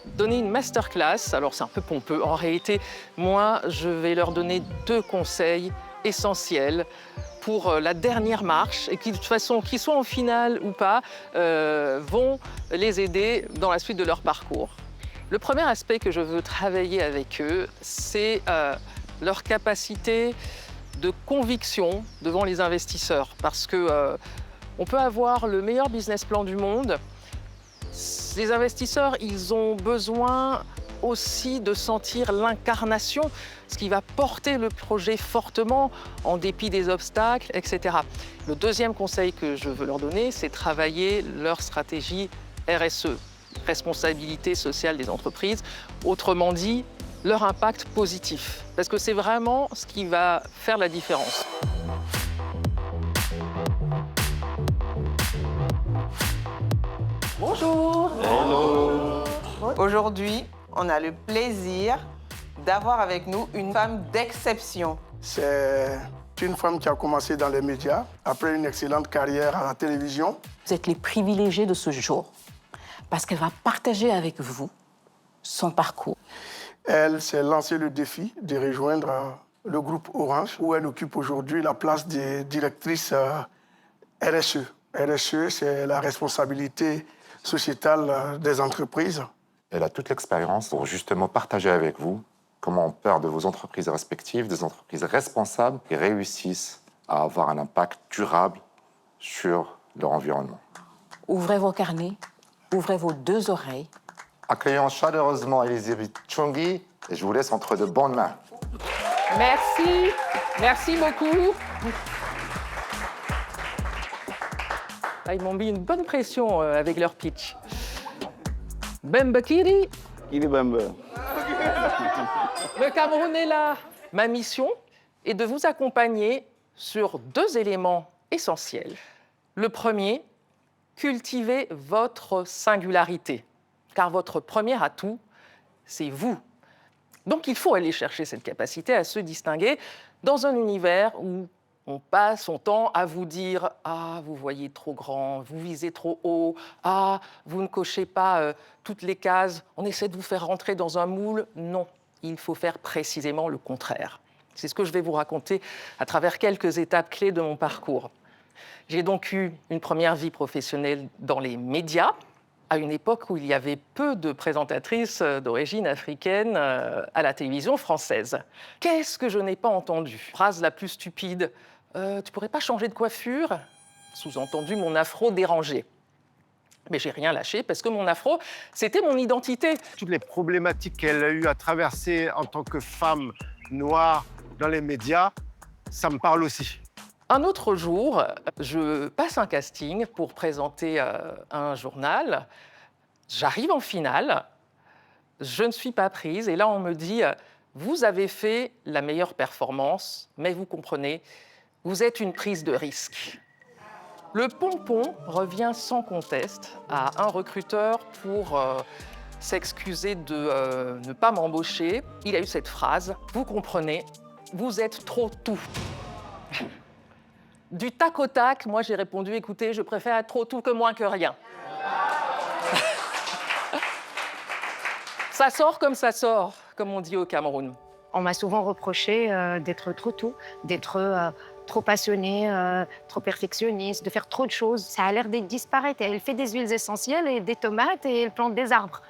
donner une masterclass. Alors c'est un peu pompeux. En réalité, moi, je vais leur donner 2 conseils essentiels pour la dernière marche et qui, de toute façon, qu'ils soient en finale ou pas, vont les aider dans la suite de leur parcours. Le premier aspect que je veux travailler avec eux, c'est leur capacité de conviction devant les investisseurs. Parce que on peut avoir le meilleur business plan du monde. Les investisseurs, ils ont besoin aussi de sentir l'incarnation, ce qui va porter le projet fortement en dépit des obstacles, etc. Le deuxième conseil que je veux leur donner, c'est travailler leur stratégie RSE, responsabilité sociale des entreprises, autrement dit, leur impact positif, parce que c'est vraiment ce qui va faire la différence. Bonjour. Hello. Aujourd'hui, on a le plaisir d'avoir avec nous une femme d'exception. C'est une femme qui a commencé dans les médias, après une excellente carrière à la télévision. Vous êtes les privilégiés de ce jour, parce qu'elle va partager avec vous son parcours. Elle s'est lancé le défi de rejoindre le groupe Orange, où elle occupe aujourd'hui la place de directrice RSE. RSE, c'est la responsabilité sociétale des entreprises. Elle a toute l'expérience pour justement partager avec vous comment on part de vos entreprises respectives, des entreprises responsables qui réussissent à avoir un impact durable sur leur environnement. Ouvrez vos carnets, ouvrez vos 2 oreilles. Accueillons chaleureusement Elisabeth Chungi et je vous laisse entre de bonnes mains. Merci, merci beaucoup. Ah, ils m'ont mis une bonne pression avec leur pitch. Bemba Kiri. Kiri Bemba. Le Cameroun est là. Ma mission est de vous accompagner sur 2 éléments essentiels. Le premier, cultiver votre singularité, car votre premier atout, c'est vous. Donc il faut aller chercher cette capacité à se distinguer dans un univers où on passe son temps à vous dire « Ah, vous voyez trop grand, vous visez trop haut, ah, vous ne cochez pas toutes les cases, on essaie de vous faire rentrer dans un moule. » Non, il faut faire précisément le contraire. C'est ce que je vais vous raconter à travers quelques étapes clés de mon parcours. J'ai donc eu une première vie professionnelle dans les médias, à une époque où il y avait peu de présentatrices d'origine africaine à la télévision française. Qu'est-ce que je n'ai pas entendu? Phrase la plus stupide. Tu pourrais pas changer de coiffure? Sous-entendu, mon afro dérangé. Mais j'ai rien lâché parce que mon afro, c'était mon identité. Toutes les problématiques qu'elle a eu à traverser en tant que femme noire dans les médias, ça me parle aussi. Un autre jour, je passe un casting pour présenter un journal. J'arrive en finale, je ne suis pas prise et là on me dit « Vous avez fait la meilleure performance, mais vous comprenez, vous êtes une prise de risque. » Le pompon revient sans conteste à un recruteur pour s'excuser de ne pas m'embaucher. Il a eu cette phrase « Vous comprenez, vous êtes trop tout. » Du tac au tac, moi j'ai répondu « Écoutez, je préfère être trop tout que moins que rien. » Ça sort comme ça sort, comme on dit au Cameroun. On m'a souvent reproché d'être trop tout, d'être trop passionnée, trop perfectionniste, de faire trop de choses. Ça a l'air d'être disparaître. Elle fait des huiles essentielles et des tomates et elle plante des arbres.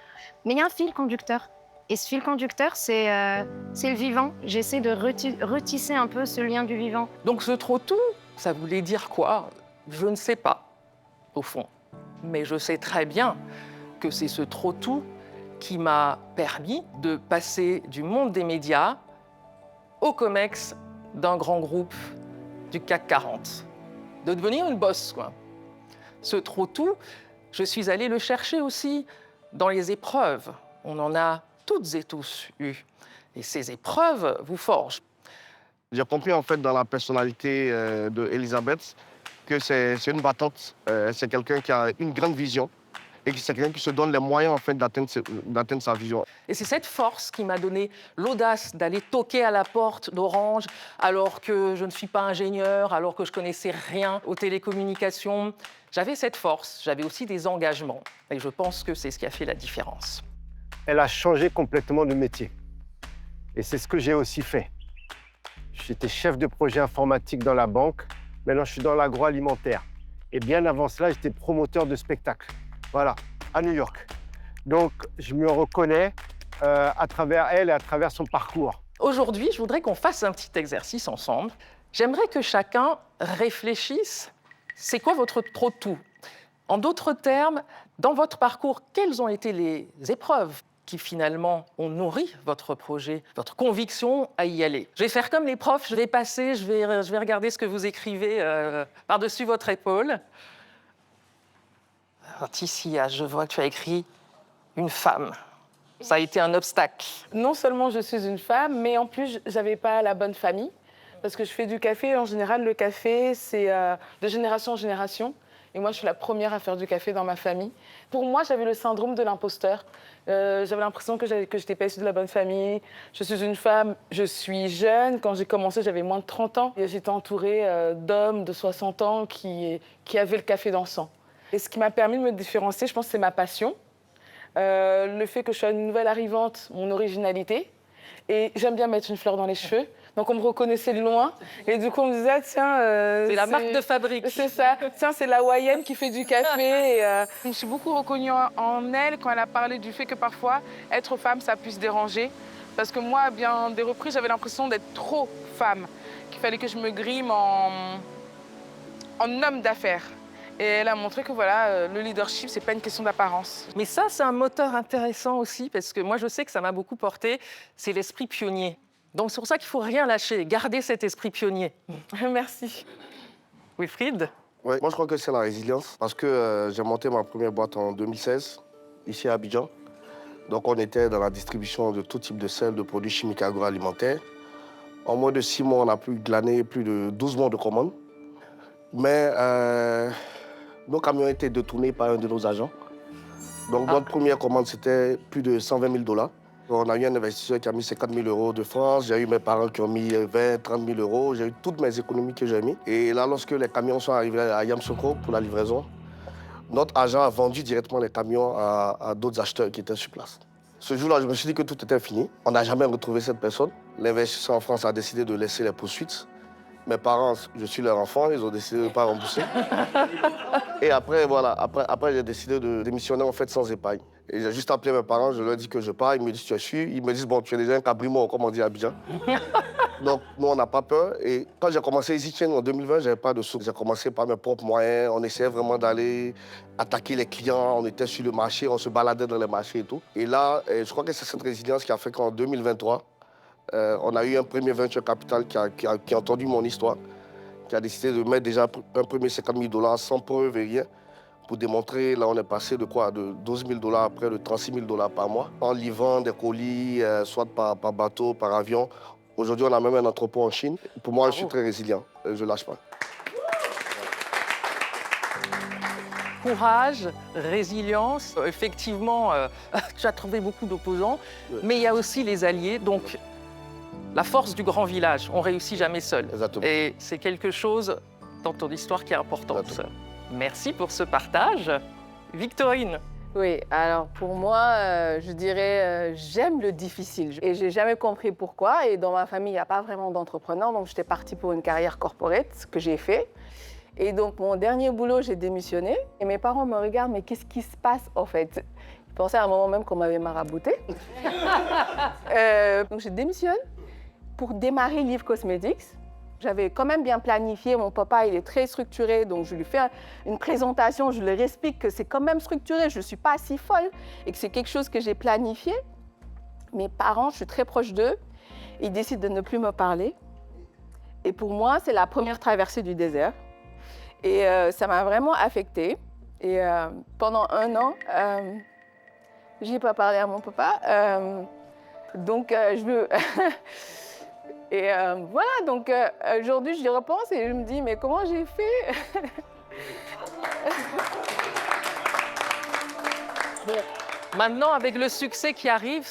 Mais il y a un fil conducteur. Et ce fil conducteur, c'est le vivant. J'essaie de retisser un peu ce lien du vivant. Donc ce trop-tout, ça voulait dire quoi? Je ne sais pas, au fond. Mais je sais très bien que c'est ce trop-tout qui m'a permis de passer du monde des médias au COMEX d'un grand groupe du CAC 40. De devenir une boss, quoi. Ce trop-tout, je suis allée le chercher aussi dans les épreuves. On en a toutes et tous eu. Et ces épreuves vous forgent. J'ai compris en fait dans la personnalité d'Elisabeth que c'est une battante, c'est quelqu'un qui a une grande vision et c'est quelqu'un qui se donne les moyens en fait d'atteindre sa vision. Et c'est cette force qui m'a donné l'audace d'aller toquer à la porte d'Orange alors que je ne suis pas ingénieur, alors que je connaissais rien aux télécommunications. J'avais cette force, j'avais aussi des engagements. Et je pense que c'est ce qui a fait la différence. Elle a changé complètement de métier. Et c'est ce que j'ai aussi fait. J'étais chef de projet informatique dans la banque. Maintenant, je suis dans l'agroalimentaire. Et bien avant cela, j'étais promoteur de spectacles. Voilà, à New York. Donc, je me reconnais à travers elle et à travers son parcours. Aujourd'hui, je voudrais qu'on fasse un petit exercice ensemble. J'aimerais que chacun réfléchisse, c'est quoi votre trop-tout? En d'autres termes, dans votre parcours, quelles ont été les épreuves qui finalement ont nourri votre projet, votre conviction à y aller? Je vais faire comme les profs, je vais passer, je vais regarder ce que vous écrivez par-dessus votre épaule. Alors, Tissia, je vois que tu as écrit « une femme ». Ça a été un obstacle. Non seulement je suis une femme, mais en plus, je n'avais pas la bonne famille. Parce que je fais du café. En général, le café, c'est de génération en génération. Et moi, je suis la première à faire du café dans ma famille. Pour moi, j'avais le syndrome de l'imposteur. J'avais l'impression que je n'étais pas issue de la bonne famille. Je suis une femme, je suis jeune. Quand j'ai commencé, j'avais moins de 30 ans. J'étais entourée d'hommes de 60 ans qui avaient le café dans le sang. Et ce qui m'a permis de me différencier, je pense, c'est ma passion. Le fait que je sois une nouvelle arrivante, mon originalité. Et j'aime bien mettre une fleur dans les cheveux. Donc, on me reconnaissait de loin. Et du coup, on me disait, ah, tiens... c'est la marque de fabrique. C'est ça. Tiens, c'est la Hawaïenne qui fait du café. Et, je me suis beaucoup reconnue en elle quand elle a parlé du fait que parfois, être femme, ça puisse déranger. Parce que moi, à bien des reprises, j'avais l'impression d'être trop femme. Qu'il fallait que je me grime en homme d'affaires. Et elle a montré que voilà, le leadership, c'est pas une question d'apparence. Mais ça, c'est un moteur intéressant aussi, parce que moi, je sais que ça m'a beaucoup porté, c'est l'esprit pionnier. Donc, c'est pour ça qu'il ne faut rien lâcher, garder cet esprit pionnier. Merci. Wilfried? Ouais, moi, je crois que c'est la résilience, parce que j'ai monté ma première boîte en 2016, ici à Abidjan. Donc, on était dans la distribution de tout type de sel, de produits chimiques agroalimentaires. En moins de 6 mois, on a pu glaner plus de 12 mois de commandes. Mais nos camions étaient détournés par un de nos agents. Donc, notre première commande, c'était plus de 120 000 $. On a eu un investisseur qui a mis 50 000 € de France. J'ai eu mes parents qui ont mis 20, 30 000 €. J'ai eu toutes mes économies que j'ai mis. Et là, lorsque les camions sont arrivés à Yamoussoukro pour la livraison, notre agent a vendu directement les camions à d'autres acheteurs qui étaient sur place. Ce jour-là, je me suis dit que tout était fini. On n'a jamais retrouvé cette personne. L'investisseur en France a décidé de laisser les poursuites. Mes parents, je suis leur enfant, ils ont décidé de ne pas rembourser. Et après, voilà, après j'ai décidé de démissionner en fait sans épargne. Et j'ai juste appelé mes parents, je leur ai dit que je pars, ils me disent tu es sûr? Ils me disent bon, tu es déjà un cabrimo, comme on dit à Abidjan. Donc nous, on n'a pas peur. Et quand j'ai commencé EasyChain en 2020, je n'avais pas de sous. J'ai commencé par mes propres moyens, on essayait vraiment d'aller attaquer les clients, on était sur le marché, on se baladait dans les marchés et tout. Et là, je crois que c'est cette résilience qui a fait qu'en 2023, on a eu un premier venture capital qui a entendu mon histoire, qui a décidé de mettre déjà un premier 50 000 $ sans preuve et rien, pour démontrer, là on est passé de quoi? De 12 000 $ à près de 36 000 $ par mois, en livrant des colis, soit par bateau, par avion. Aujourd'hui, on a même un entrepôt en Chine. Pour moi, je suis très résilient, je ne lâche pas. Courage, résilience, effectivement, tu as trouvé beaucoup d'opposants, mais il y a aussi les alliés, donc la force du grand village, on ne réussit jamais seul. Exactement. Et c'est quelque chose dans ton histoire qui est importante. Exactement. Merci pour ce partage. Victorine? Oui, alors pour moi, je dirais, j'aime le difficile. Et j'ai jamais compris pourquoi. Et dans ma famille, il n'y a pas vraiment d'entrepreneurs, donc j'étais partie pour une carrière corporate, ce que j'ai fait. Et donc, mon dernier boulot, j'ai démissionné. Et mes parents me regardent, mais qu'est-ce qui se passe en fait? pensais à un moment même qu'on m'avait marabouté. Donc je démissionne pour démarrer Liv Cosmetics. J'avais quand même bien planifié. Mon papa, il est très structuré, donc je lui fais une présentation, je leur explique que c'est quand même structuré, je ne suis pas si folle et que c'est quelque chose que j'ai planifié. Mes parents, je suis très proche d'eux, ils décident de ne plus me parler. Et pour moi, c'est la première traversée du désert. Et ça m'a vraiment affectée. Et pendant 1 an, je n'ai pas parlé à mon papa. Donc, je veux... Et voilà, donc aujourd'hui, j'y repense et je me dis, mais comment j'ai fait? Bon, maintenant, avec le succès qui arrive,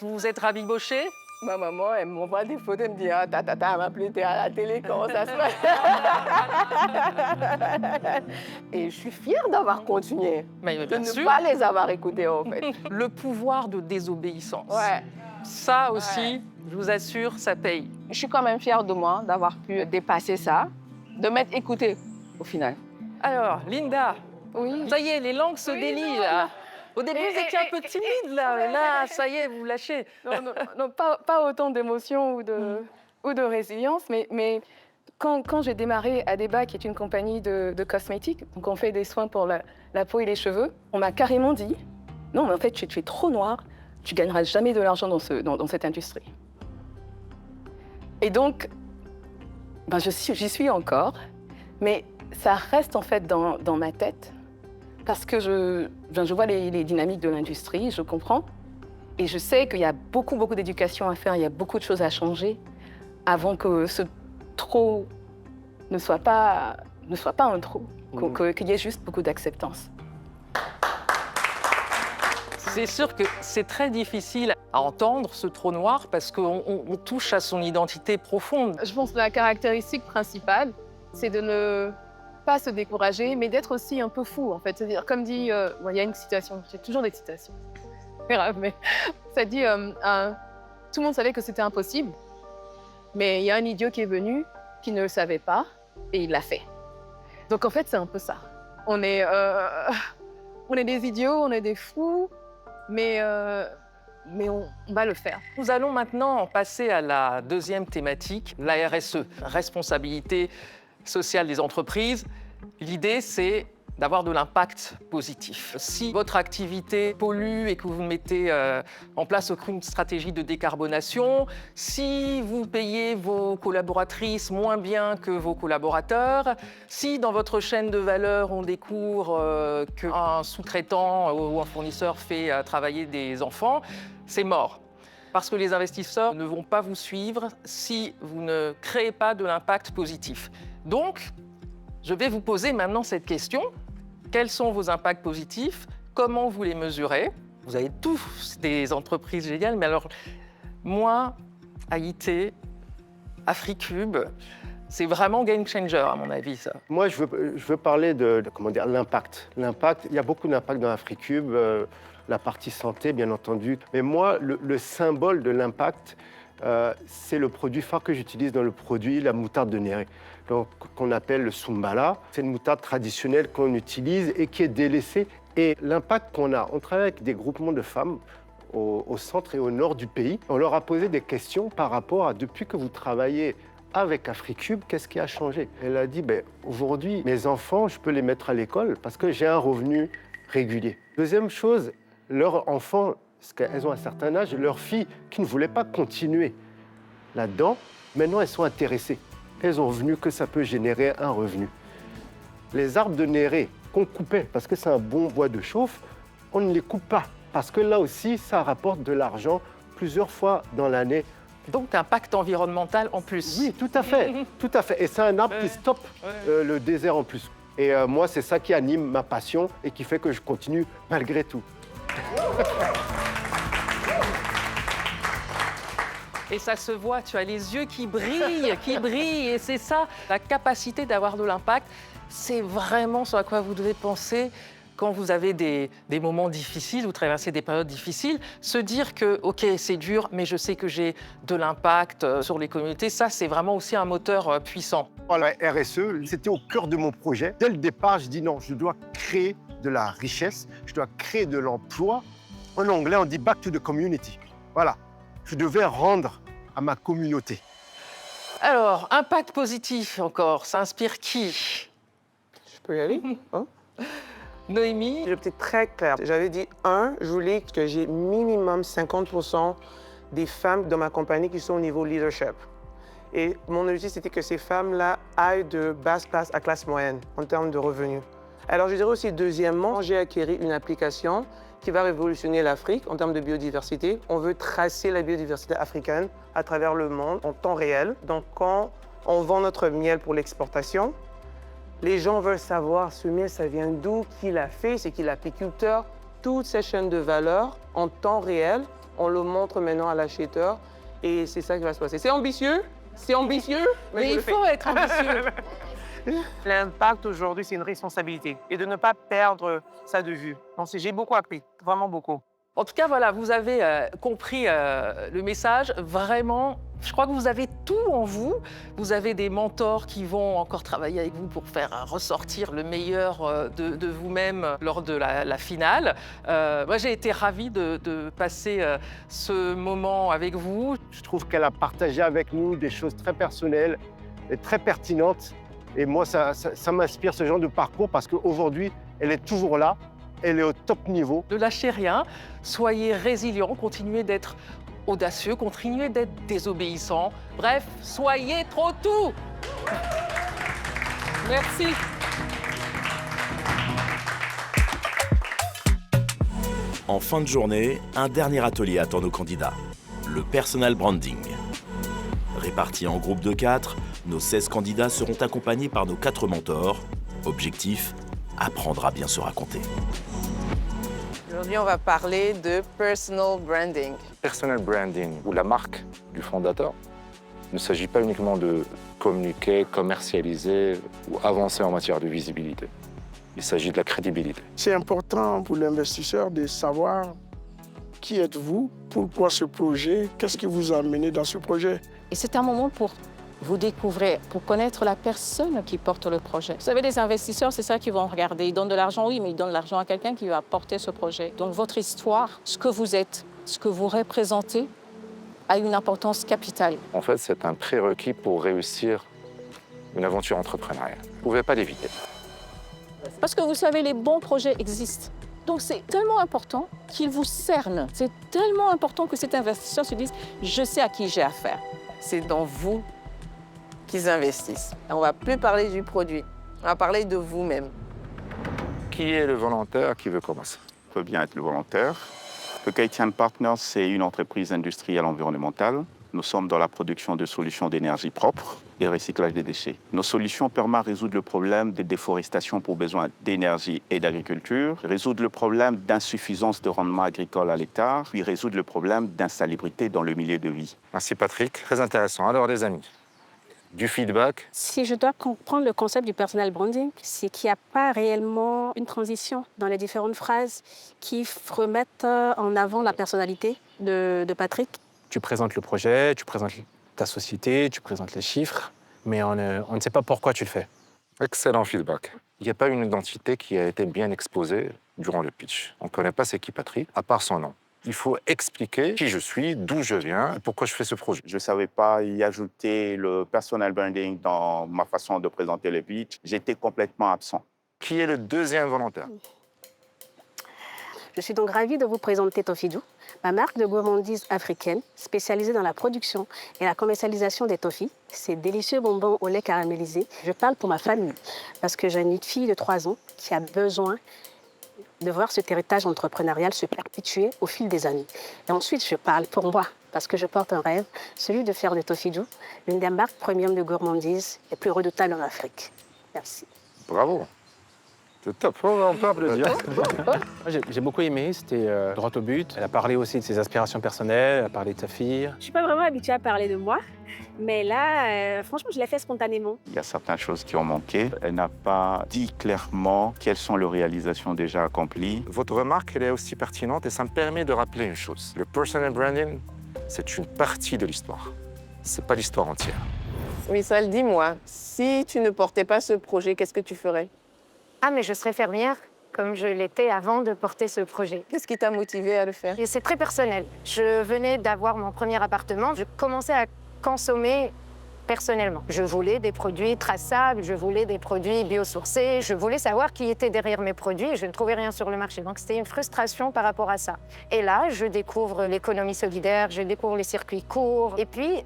vous vous êtes rabiboché? Ma maman, elle m'envoie des photos, elle me dit, ah, tata, elle m'a appelé, t'es à la télé, comment ça se passe? Et je suis fière d'avoir continué, Mais de bien sûr. ne pas les avoir écoutés, en fait. Le pouvoir de désobéissance. Ouais. Ça aussi, je vous assure, ça paye. Je suis quand même fière de moi d'avoir pu dépasser ça, de m'être écoutée, au final. Alors, Linda, ça y est, les langues se délient, là. Au début, vous étiez un peu timide, là. Là, ça y est, vous lâchez. Non, pas autant d'émotion ou de résilience, mais quand j'ai démarré Adeba, qui est une compagnie de cosmétiques, donc on fait des soins pour la peau et les cheveux, on m'a carrément dit, non, mais en fait, tu es trop noire, tu gagneras jamais de l'argent dans cette industrie. Et donc, ben j'y suis encore, mais ça reste en fait dans ma tête, parce que je vois les dynamiques de l'industrie, je comprends, et je sais qu'il y a beaucoup d'éducation à faire, il y a beaucoup de choses à changer avant que ce trop ne soit pas un trop, qu'il y ait juste beaucoup d'acceptance. C'est sûr que c'est très difficile à entendre, ce trou noir, parce qu'on touche à son identité profonde. Je pense que la caractéristique principale, c'est de ne pas se décourager, mais d'être aussi un peu fou, en fait. C'est-à-dire, comme dit, il y a une citation, j'ai toujours des citations, c'est grave, mais ça dit, tout le monde savait que c'était impossible, mais il y a un idiot qui est venu, qui ne le savait pas, et il l'a fait. Donc en fait, c'est un peu ça. On est des idiots, on est des fous, mais on va le faire. Nous allons maintenant passer à la deuxième thématique, la RSE, responsabilité sociale des entreprises. L'idée, c'est d'avoir de l'impact positif. Si votre activité pollue et que vous mettez en place aucune stratégie de décarbonation, si vous payez vos collaboratrices moins bien que vos collaborateurs, si dans votre chaîne de valeur on découvre qu'un sous-traitant ou un fournisseur fait travailler des enfants, c'est mort. Parce que les investisseurs ne vont pas vous suivre si vous ne créez pas de l'impact positif. Donc, je vais vous poser maintenant cette question. Quels sont vos impacts positifs? Comment vous les mesurez? Vous avez tous des entreprises géniales, mais alors, moi, AIT, Africube, c'est vraiment game changer, à mon avis, ça. Moi, je veux parler de comment dire, l'impact. L'impact, il y a beaucoup d'impact dans Africube, la partie santé, bien entendu. Mais moi, le symbole de l'impact, c'est le produit phare que j'utilise dans le produit, la moutarde de Néré, qu'on appelle le Sumbala. C'est une moutarde traditionnelle qu'on utilise et qui est délaissée. Et l'impact qu'on a, on travaille avec des groupements de femmes au centre et au nord du pays. On leur a posé des questions par rapport à, depuis que vous travaillez avec Africube, qu'est-ce qui a changé? Elle a dit, aujourd'hui, mes enfants, je peux les mettre à l'école parce que j'ai un revenu régulier. Deuxième chose, leurs enfants, parce qu'elles ont un certain âge, leurs filles qui ne voulaient pas continuer là-dedans, maintenant elles sont intéressées. Elles ont vu que ça peut générer un revenu. Les arbres de Néré qu'on coupait, parce que c'est un bon bois de chauffe, on ne les coupe pas, parce que là aussi, ça rapporte de l'argent plusieurs fois dans l'année. Donc, impact environnemental en plus. Oui, tout à fait, tout à fait. Et c'est un arbre qui stoppe le désert en plus. Et moi, c'est ça qui anime ma passion et qui fait que je continue malgré tout. Et ça se voit, tu as les yeux qui brillent, et c'est ça, la capacité d'avoir de l'impact, c'est vraiment ce à quoi vous devez penser quand vous avez des moments difficiles, vous traversez des périodes difficiles, se dire que, OK, c'est dur, mais je sais que j'ai de l'impact sur les communautés, ça, c'est vraiment aussi un moteur puissant. La RSE, c'était au cœur de mon projet. Dès le départ, je dis non, je dois créer de la richesse, je dois créer de l'emploi. En anglais, on dit back to the community. Voilà, je devais rendre à ma communauté. Alors, impact positif encore, ça inspire qui? Je peux y aller hein? Noémie? J'étais très claire. J'avais dit, je voulais que j'ai minimum 50% des femmes dans ma compagnie qui sont au niveau leadership. Et mon objectif, c'était que ces femmes-là aillent de basse classe à classe moyenne en termes de revenus. Alors, je dirais aussi, deuxièmement, j'ai acquis une application qui va révolutionner l'Afrique en termes de biodiversité. On veut tracer la biodiversité africaine à travers le monde en temps réel. Donc, quand on vend notre miel pour l'exportation, les gens veulent savoir ce miel, ça vient d'où, qui l'a fait, c'est qui l'apiculteur. Toute cette chaîne de valeur en temps réel, on le montre maintenant à l'acheteur et c'est ça qui va se passer. C'est ambitieux, mais il faut être ambitieux. L'impact aujourd'hui, c'est une responsabilité et de ne pas perdre ça de vue. Donc, j'ai beaucoup appris, vraiment beaucoup. En tout cas, voilà, vous avez compris le message. Vraiment, je crois que vous avez tout en vous. Vous avez des mentors qui vont encore travailler avec vous pour faire ressortir le meilleur de vous-même lors de la finale. Moi, j'ai été ravie de passer ce moment avec vous. Je trouve qu'elle a partagé avec nous des choses très personnelles et très pertinentes. Et moi, ça m'inspire ce genre de parcours parce qu'aujourd'hui, elle est toujours là. Elle est au top niveau. Ne lâchez rien, soyez résilients, continuez d'être audacieux, continuez d'être désobéissants. Bref, soyez trop tout. Merci. En fin de journée, un dernier atelier attend nos candidats, le personal branding. Répartis en groupes de 4, nos 16 candidats seront accompagnés par nos 4 mentors. Objectif, apprendre à bien se raconter. Aujourd'hui, on va parler de personal branding. Personal branding, ou la marque du fondateur, il ne s'agit pas uniquement de communiquer, commercialiser ou avancer en matière de visibilité. Il s'agit de la crédibilité. C'est important pour l'investisseur de savoir qui êtes-vous, pourquoi ce projet, qu'est-ce qui vous a amené dans ce projet. Et c'est un moment pour vous découvrir, pour connaître la personne qui porte le projet. Vous savez, les investisseurs, c'est ça qu'ils vont regarder. Ils donnent de l'argent, oui, mais ils donnent de l'argent à quelqu'un qui va porter ce projet. Donc votre histoire, ce que vous êtes, ce que vous représentez, a une importance capitale. En fait, c'est un prérequis pour réussir une aventure entrepreneuriale. Vous ne pouvez pas l'éviter. Parce que vous savez, les bons projets existent. Donc c'est tellement important qu'ils vous cernent. C'est tellement important que cet investisseur se dise « je sais à qui j'ai affaire ». C'est dans vous qu'ils investissent. On ne va plus parler du produit, on va parler de vous-même. Qui est le volontaire qui veut commencer? Peut bien être le volontaire. Le KTM Partners, c'est une entreprise industrielle environnementale. Nous sommes dans la production de solutions d'énergie propre et recyclage des déchets. Nos solutions permettent de résoudre le problème de déforestation pour besoins d'énergie et d'agriculture, résoudre le problème d'insuffisance de rendement agricole à l'hectare, puis résoudre le problème d'insalubrité dans le milieu de vie. Merci Patrick, très intéressant. Alors les amis, du feedback. Si je dois comprendre le concept du personal branding, c'est qu'il n'y a pas réellement une transition dans les différentes phrases qui remettent en avant la personnalité de Patrick. Tu présentes le projet, tu présentes ta société, tu présentes les chiffres, mais on ne sait pas pourquoi tu le fais. Excellent feedback. Il n'y a pas une identité qui a été bien exposée durant le pitch. On ne connaît pas c'est qui Patrick, à part son nom. Il faut expliquer qui je suis, d'où je viens et pourquoi je fais ce projet. Je ne savais pas y ajouter le personal branding dans ma façon de présenter le pitch. J'étais complètement absent. Qui est le deuxième volontaire? Je suis donc ravie de vous présenter Toffidou, ma marque de gourmandise africaine spécialisée dans la production et la commercialisation des toffis, ces délicieux bonbons au lait caramélisé. Je parle pour ma famille parce que j'ai une fille de 3 ans qui a besoin de voir cet héritage entrepreneurial se perpétuer au fil des années. Et ensuite, je parle pour moi parce que je porte un rêve, celui de faire de Toffidou l'une des marques premium de gourmandise les plus redoutables en Afrique. Merci. Bravo. C'est top, on peut applaudir. J'ai beaucoup aimé, c'était droit au but. Elle a parlé aussi de ses aspirations personnelles, elle a parlé de sa fille. Je ne suis pas vraiment habituée à parler de moi, mais là, franchement, je l'ai fait spontanément. Il y a certaines choses qui ont manqué. Elle n'a pas dit clairement quelles sont les réalisations déjà accomplies. Votre remarque, elle est aussi pertinente et ça me permet de rappeler une chose. Le personal branding, c'est une partie de l'histoire. Ce n'est pas l'histoire entière. Oui, ça le dis-moi. Si tu ne portais pas ce projet, qu'est-ce que tu ferais? Ah, mais je serais fermière, comme je l'étais avant de porter ce projet. Qu'est-ce qui t'a motivé à le faire? Et c'est très personnel. Je venais d'avoir mon premier appartement. Je commençais à consommer personnellement. Je voulais des produits traçables, je voulais des produits biosourcés, je voulais savoir qui était derrière mes produits et je ne trouvais rien sur le marché. Donc c'était une frustration par rapport à ça. Et là, je découvre l'économie solidaire, je découvre les circuits courts. Et puis,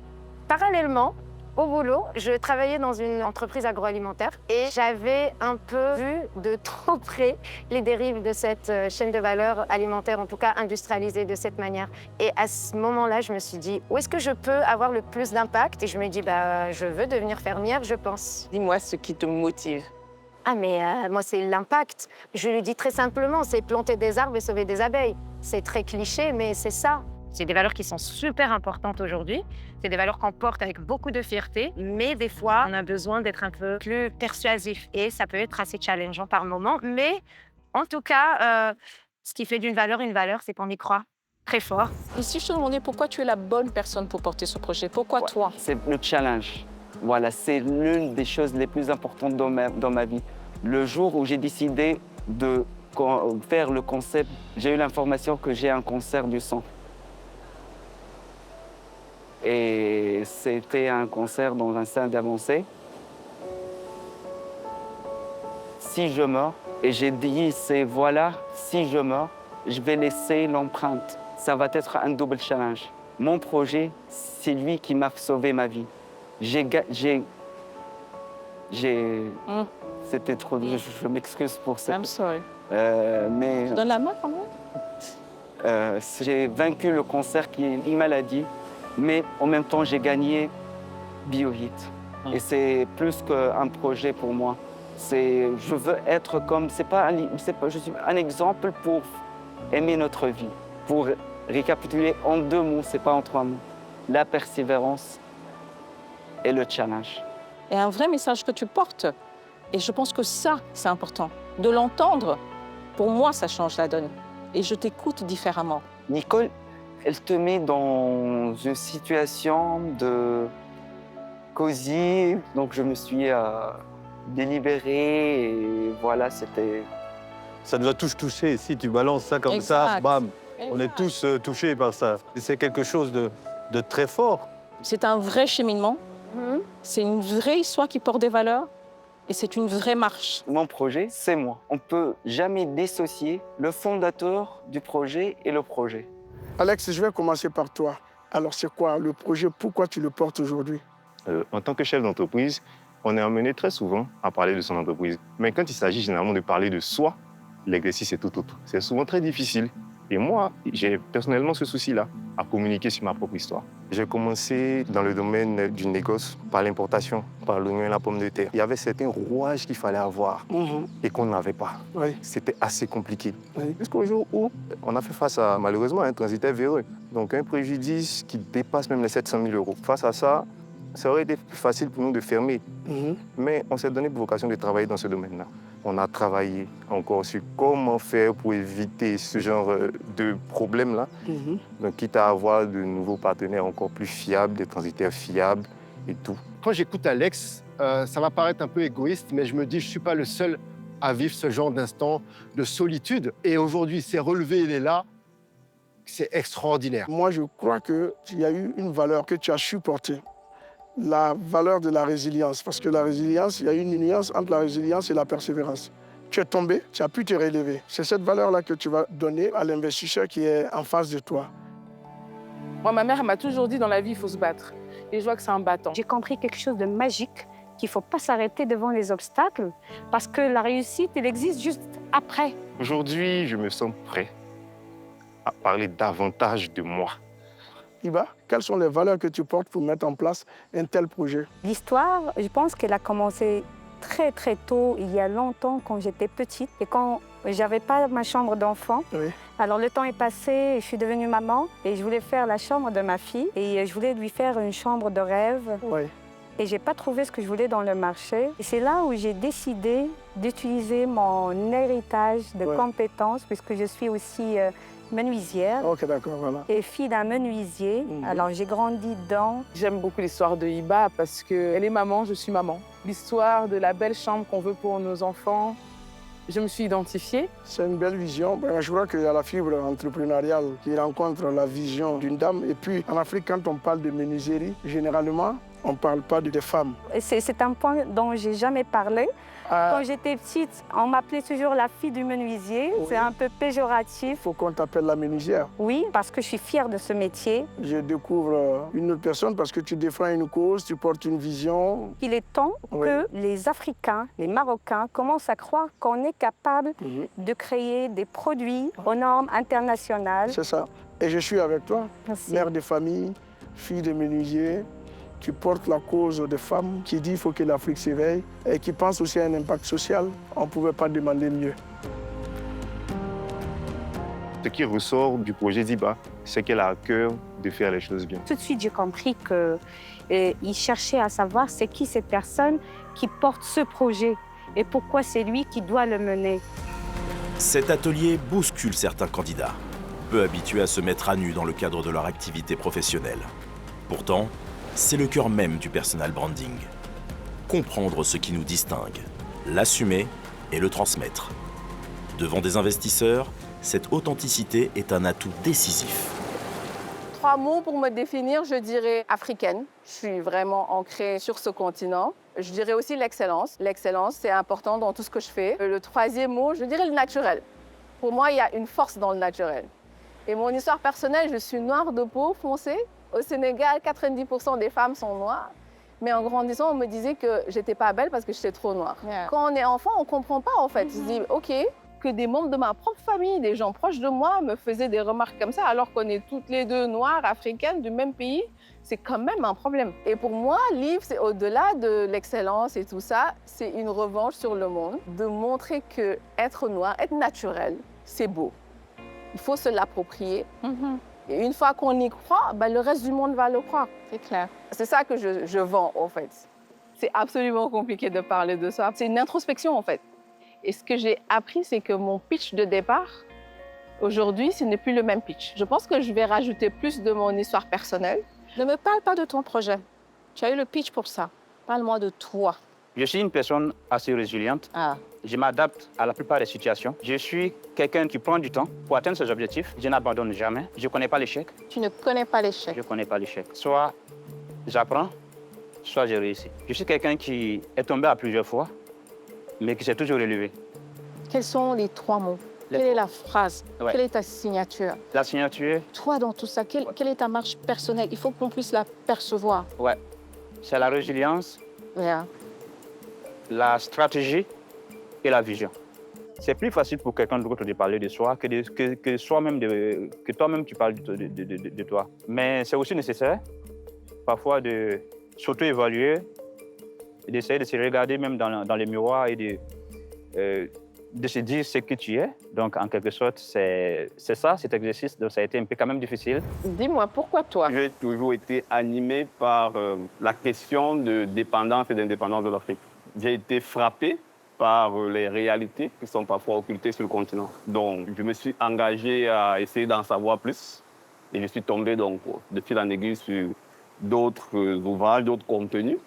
parallèlement, au boulot, je travaillais dans une entreprise agroalimentaire et j'avais un peu vu de trop près les dérives de cette chaîne de valeur alimentaire, en tout cas industrialisée de cette manière. Et à ce moment-là, je me suis dit, où est-ce que je peux avoir le plus d'impact? Et je me dis, je veux devenir fermière, je pense. Dis-moi ce qui te motive. Ah, mais moi, c'est l'impact. Je le dis très simplement, c'est planter des arbres et sauver des abeilles. C'est très cliché, mais c'est ça. C'est des valeurs qui sont super importantes aujourd'hui. C'est des valeurs qu'on porte avec beaucoup de fierté, mais des fois, on a besoin d'être un peu plus persuasif. Et ça peut être assez challengeant par moment. Mais en tout cas, ce qui fait d'une valeur une valeur, c'est qu'on y croit très fort. Et si je te demandais pourquoi tu es la bonne personne pour porter ce projet, pourquoi toi? C'est le challenge. Voilà, c'est l'une des choses les plus importantes dans ma vie. Le jour où j'ai décidé de faire le concept, j'ai eu l'information que j'ai un cancer du sang. Et c'était un cancer dans un stade avancé. Si je meurs, et j'ai dit, si je meurs, je vais laisser l'empreinte. Ça va être un double challenge. Mon projet, c'est lui qui m'a sauvé ma vie. C'était trop dur, je m'excuse pour ça. I'm sorry. Mais Tu donnes la main quand même? j'ai vaincu le cancer qui est une maladie. Mais en même temps, j'ai gagné BioHit. Et c'est plus qu'un projet pour moi. Je veux être comme... je suis un exemple pour aimer notre vie. Pour récapituler en 2 mots, c'est pas en 3 mots. La persévérance et le challenge. Et un vrai message que tu portes. Et je pense que ça, c'est important. De l'entendre, pour moi, ça change la donne. Et je t'écoute différemment. Nicole, elle te met dans une situation de cosy. Donc, je me suis délibéré et voilà, c'était... Ça nous a tous touchés. Si tu balances ça comme ça, bam, on est tous touchés par ça. Et c'est quelque chose de très fort. C'est un vrai cheminement. C'est une vraie histoire qui porte des valeurs. Et c'est une vraie marche. Mon projet, c'est moi. On ne peut jamais dissocier le fondateur du projet et le projet. Alex, je vais commencer par toi. Alors, c'est quoi le projet? Pourquoi tu le portes aujourd'hui? En tant que chef d'entreprise, on est amené très souvent à parler de son entreprise. Mais quand il s'agit généralement de parler de soi, l'exercice est tout autre. C'est souvent très difficile. Et moi, j'ai personnellement ce souci-là, à communiquer sur ma propre histoire. J'ai commencé dans le domaine du négoce par l'importation, par l'oignon et la pomme de terre. Il y avait certains rouages qu'il fallait avoir et qu'on n'avait pas. Oui. C'était assez compliqué. Oui. Jusqu'au jour où on a fait face à, malheureusement, un transitaire véreux. Donc un préjudice qui dépasse même les 700 000 €. Face à ça, ça aurait été plus facile pour nous de fermer. Mais on s'est donné pour vocation de travailler dans ce domaine-là. On a travaillé encore sur comment faire pour éviter ce genre de problème-là. Donc, quitte à avoir de nouveaux partenaires encore plus fiables, des transitaires fiables et tout. Quand j'écoute Alex, ça va paraître un peu égoïste, mais je me dis, je ne suis pas le seul à vivre ce genre d'instant de solitude. Et aujourd'hui, c'est relevé, il est là. C'est extraordinaire. Moi, je crois qu'il y a eu une valeur que tu as su porter. La valeur de la résilience. Parce que la résilience, il y a une nuance entre la résilience et la persévérance. Tu es tombé, tu as pu te relever. C'est cette valeur-là que tu vas donner à l'investisseur qui est en face de toi. Moi, ma mère m'a toujours dit, dans la vie, il faut se battre. Et je vois que c'est un battant. J'ai compris quelque chose de magique, qu'il ne faut pas s'arrêter devant les obstacles, parce que la réussite, elle existe juste après. Aujourd'hui, je me sens prêt à parler davantage de moi. Iba, quelles sont les valeurs que tu portes pour mettre en place un tel projet? L'histoire, je pense qu'elle a commencé très très tôt, il y a longtemps, quand j'étais petite et quand j'avais pas ma chambre d'enfant. Oui. Alors le temps est passé et je suis devenue maman et je voulais faire la chambre de ma fille et je voulais lui faire une chambre de rêve. Oui. Et j'ai pas trouvé ce que je voulais dans le marché. Et c'est là où j'ai décidé d'utiliser mon héritage de compétences, puisque je suis aussi menuisière. Ok, d'accord, voilà. Et fille d'un menuisier. Alors j'ai grandi dedans. J'aime beaucoup l'histoire de Iba parce qu'elle est maman, je suis maman. L'histoire de la belle chambre qu'on veut pour nos enfants, Je me suis identifiée. C'est une belle vision. Je crois qu'il y a la fibre entrepreneuriale qui rencontre la vision d'une dame. Et puis, en Afrique, quand on parle de menuiserie, généralement, on ne parle pas des femmes. C'est un point dont je n'ai jamais parlé. Quand j'étais petite, on m'appelait toujours la fille du menuisier. Oui. C'est un peu péjoratif. Il faut qu'on t'appelle la menuisière. Oui, parce que je suis fière de ce métier. Je découvre une autre personne parce que tu défends une cause, tu portes une vision. Il est temps que les Africains, les Marocains, commencent à croire qu'on est capable de créer des produits aux normes internationales. C'est ça. Et je suis avec toi, Merci. Mère de famille, fille de menuisier. Tu portes la cause des femmes qui dit qu'il faut que l'Afrique s'éveille et qui pense aussi à un impact social. On ne pouvait pas demander mieux. Ce qui ressort du projet Ziba, c'est qu'elle a à cœur de faire les choses bien. Tout de suite, j'ai compris qu'il cherchait à savoir c'est qui cette personne qui porte ce projet et pourquoi c'est lui qui doit le mener. Cet atelier bouscule certains candidats, peu habitués à se mettre à nu dans le cadre de leur activité professionnelle. Pourtant, c'est le cœur même du personal branding. Comprendre ce qui nous distingue, l'assumer et le transmettre. Devant des investisseurs, cette authenticité est un atout décisif. 3 mots pour me définir, je dirais africaine. Je suis vraiment ancrée sur ce continent. Je dirais aussi l'excellence. L'excellence, c'est important dans tout ce que je fais. Le 3e mot, je dirais le naturel. Pour moi, il y a une force dans le naturel. Et mon histoire personnelle, je suis noire de peau foncée. Au Sénégal, 90% des femmes sont noires. Mais en grandissant, on me disait que j'étais pas belle parce que j'étais trop noire. Yeah. Quand on est enfant, on comprend pas en fait. On se dit, OK, que des membres de ma propre famille, des gens proches de moi me faisaient des remarques comme ça alors qu'on est toutes les deux noires, africaines, du même pays, c'est quand même un problème. Et pour moi, Liv, c'est au-delà de l'excellence et tout ça, c'est une revanche sur le monde, de montrer que être noir, être naturel, c'est beau. Il faut se l'approprier. Et une fois qu'on y croit, le reste du monde va le croire. C'est clair. C'est ça que je vends, en fait. C'est absolument compliqué de parler de ça. C'est une introspection, en fait. Et ce que j'ai appris, c'est que mon pitch de départ, aujourd'hui, ce n'est plus le même pitch. Je pense que je vais rajouter plus de mon histoire personnelle. Ne me parle pas de ton projet. Tu as eu le pitch pour ça. Parle-moi de toi. Je suis une personne assez résiliente. Je m'adapte à la plupart des situations. Je suis quelqu'un qui prend du temps pour atteindre ses objectifs. Je n'abandonne jamais. Je ne connais pas l'échec. Tu ne connais pas l'échec? Je ne connais pas l'échec. Soit j'apprends, soit j'ai réussi. Je suis quelqu'un qui est tombé à plusieurs fois, mais qui s'est toujours relevé. Quels sont les 3 mots? Quelle est la phrase? Quelle est ta signature? La signature? Toi, dans tout ça, quelle est ta marche personnelle? Il faut qu'on puisse la percevoir. Ouais. C'est la résilience, la stratégie et la vision. C'est plus facile pour quelqu'un d'autre de parler de soi que toi-même tu parles de toi. Mais c'est aussi nécessaire, parfois, de s'auto-évaluer, d'essayer de se regarder même dans les miroirs et de se dire ce que tu es. Donc, en quelque sorte, c'est ça, cet exercice. Donc, ça a été un peu quand même difficile. Dis-moi, pourquoi toi? J'ai toujours été animé par la question de dépendance et d'indépendance de l'Afrique. J'ai été frappé par les réalités qui sont parfois occultées sur le continent. Donc, je me suis engagé à essayer d'en savoir plus. Et je suis tombé donc, de fil en aiguille sur d'autres ouvrages, d'autres contenus.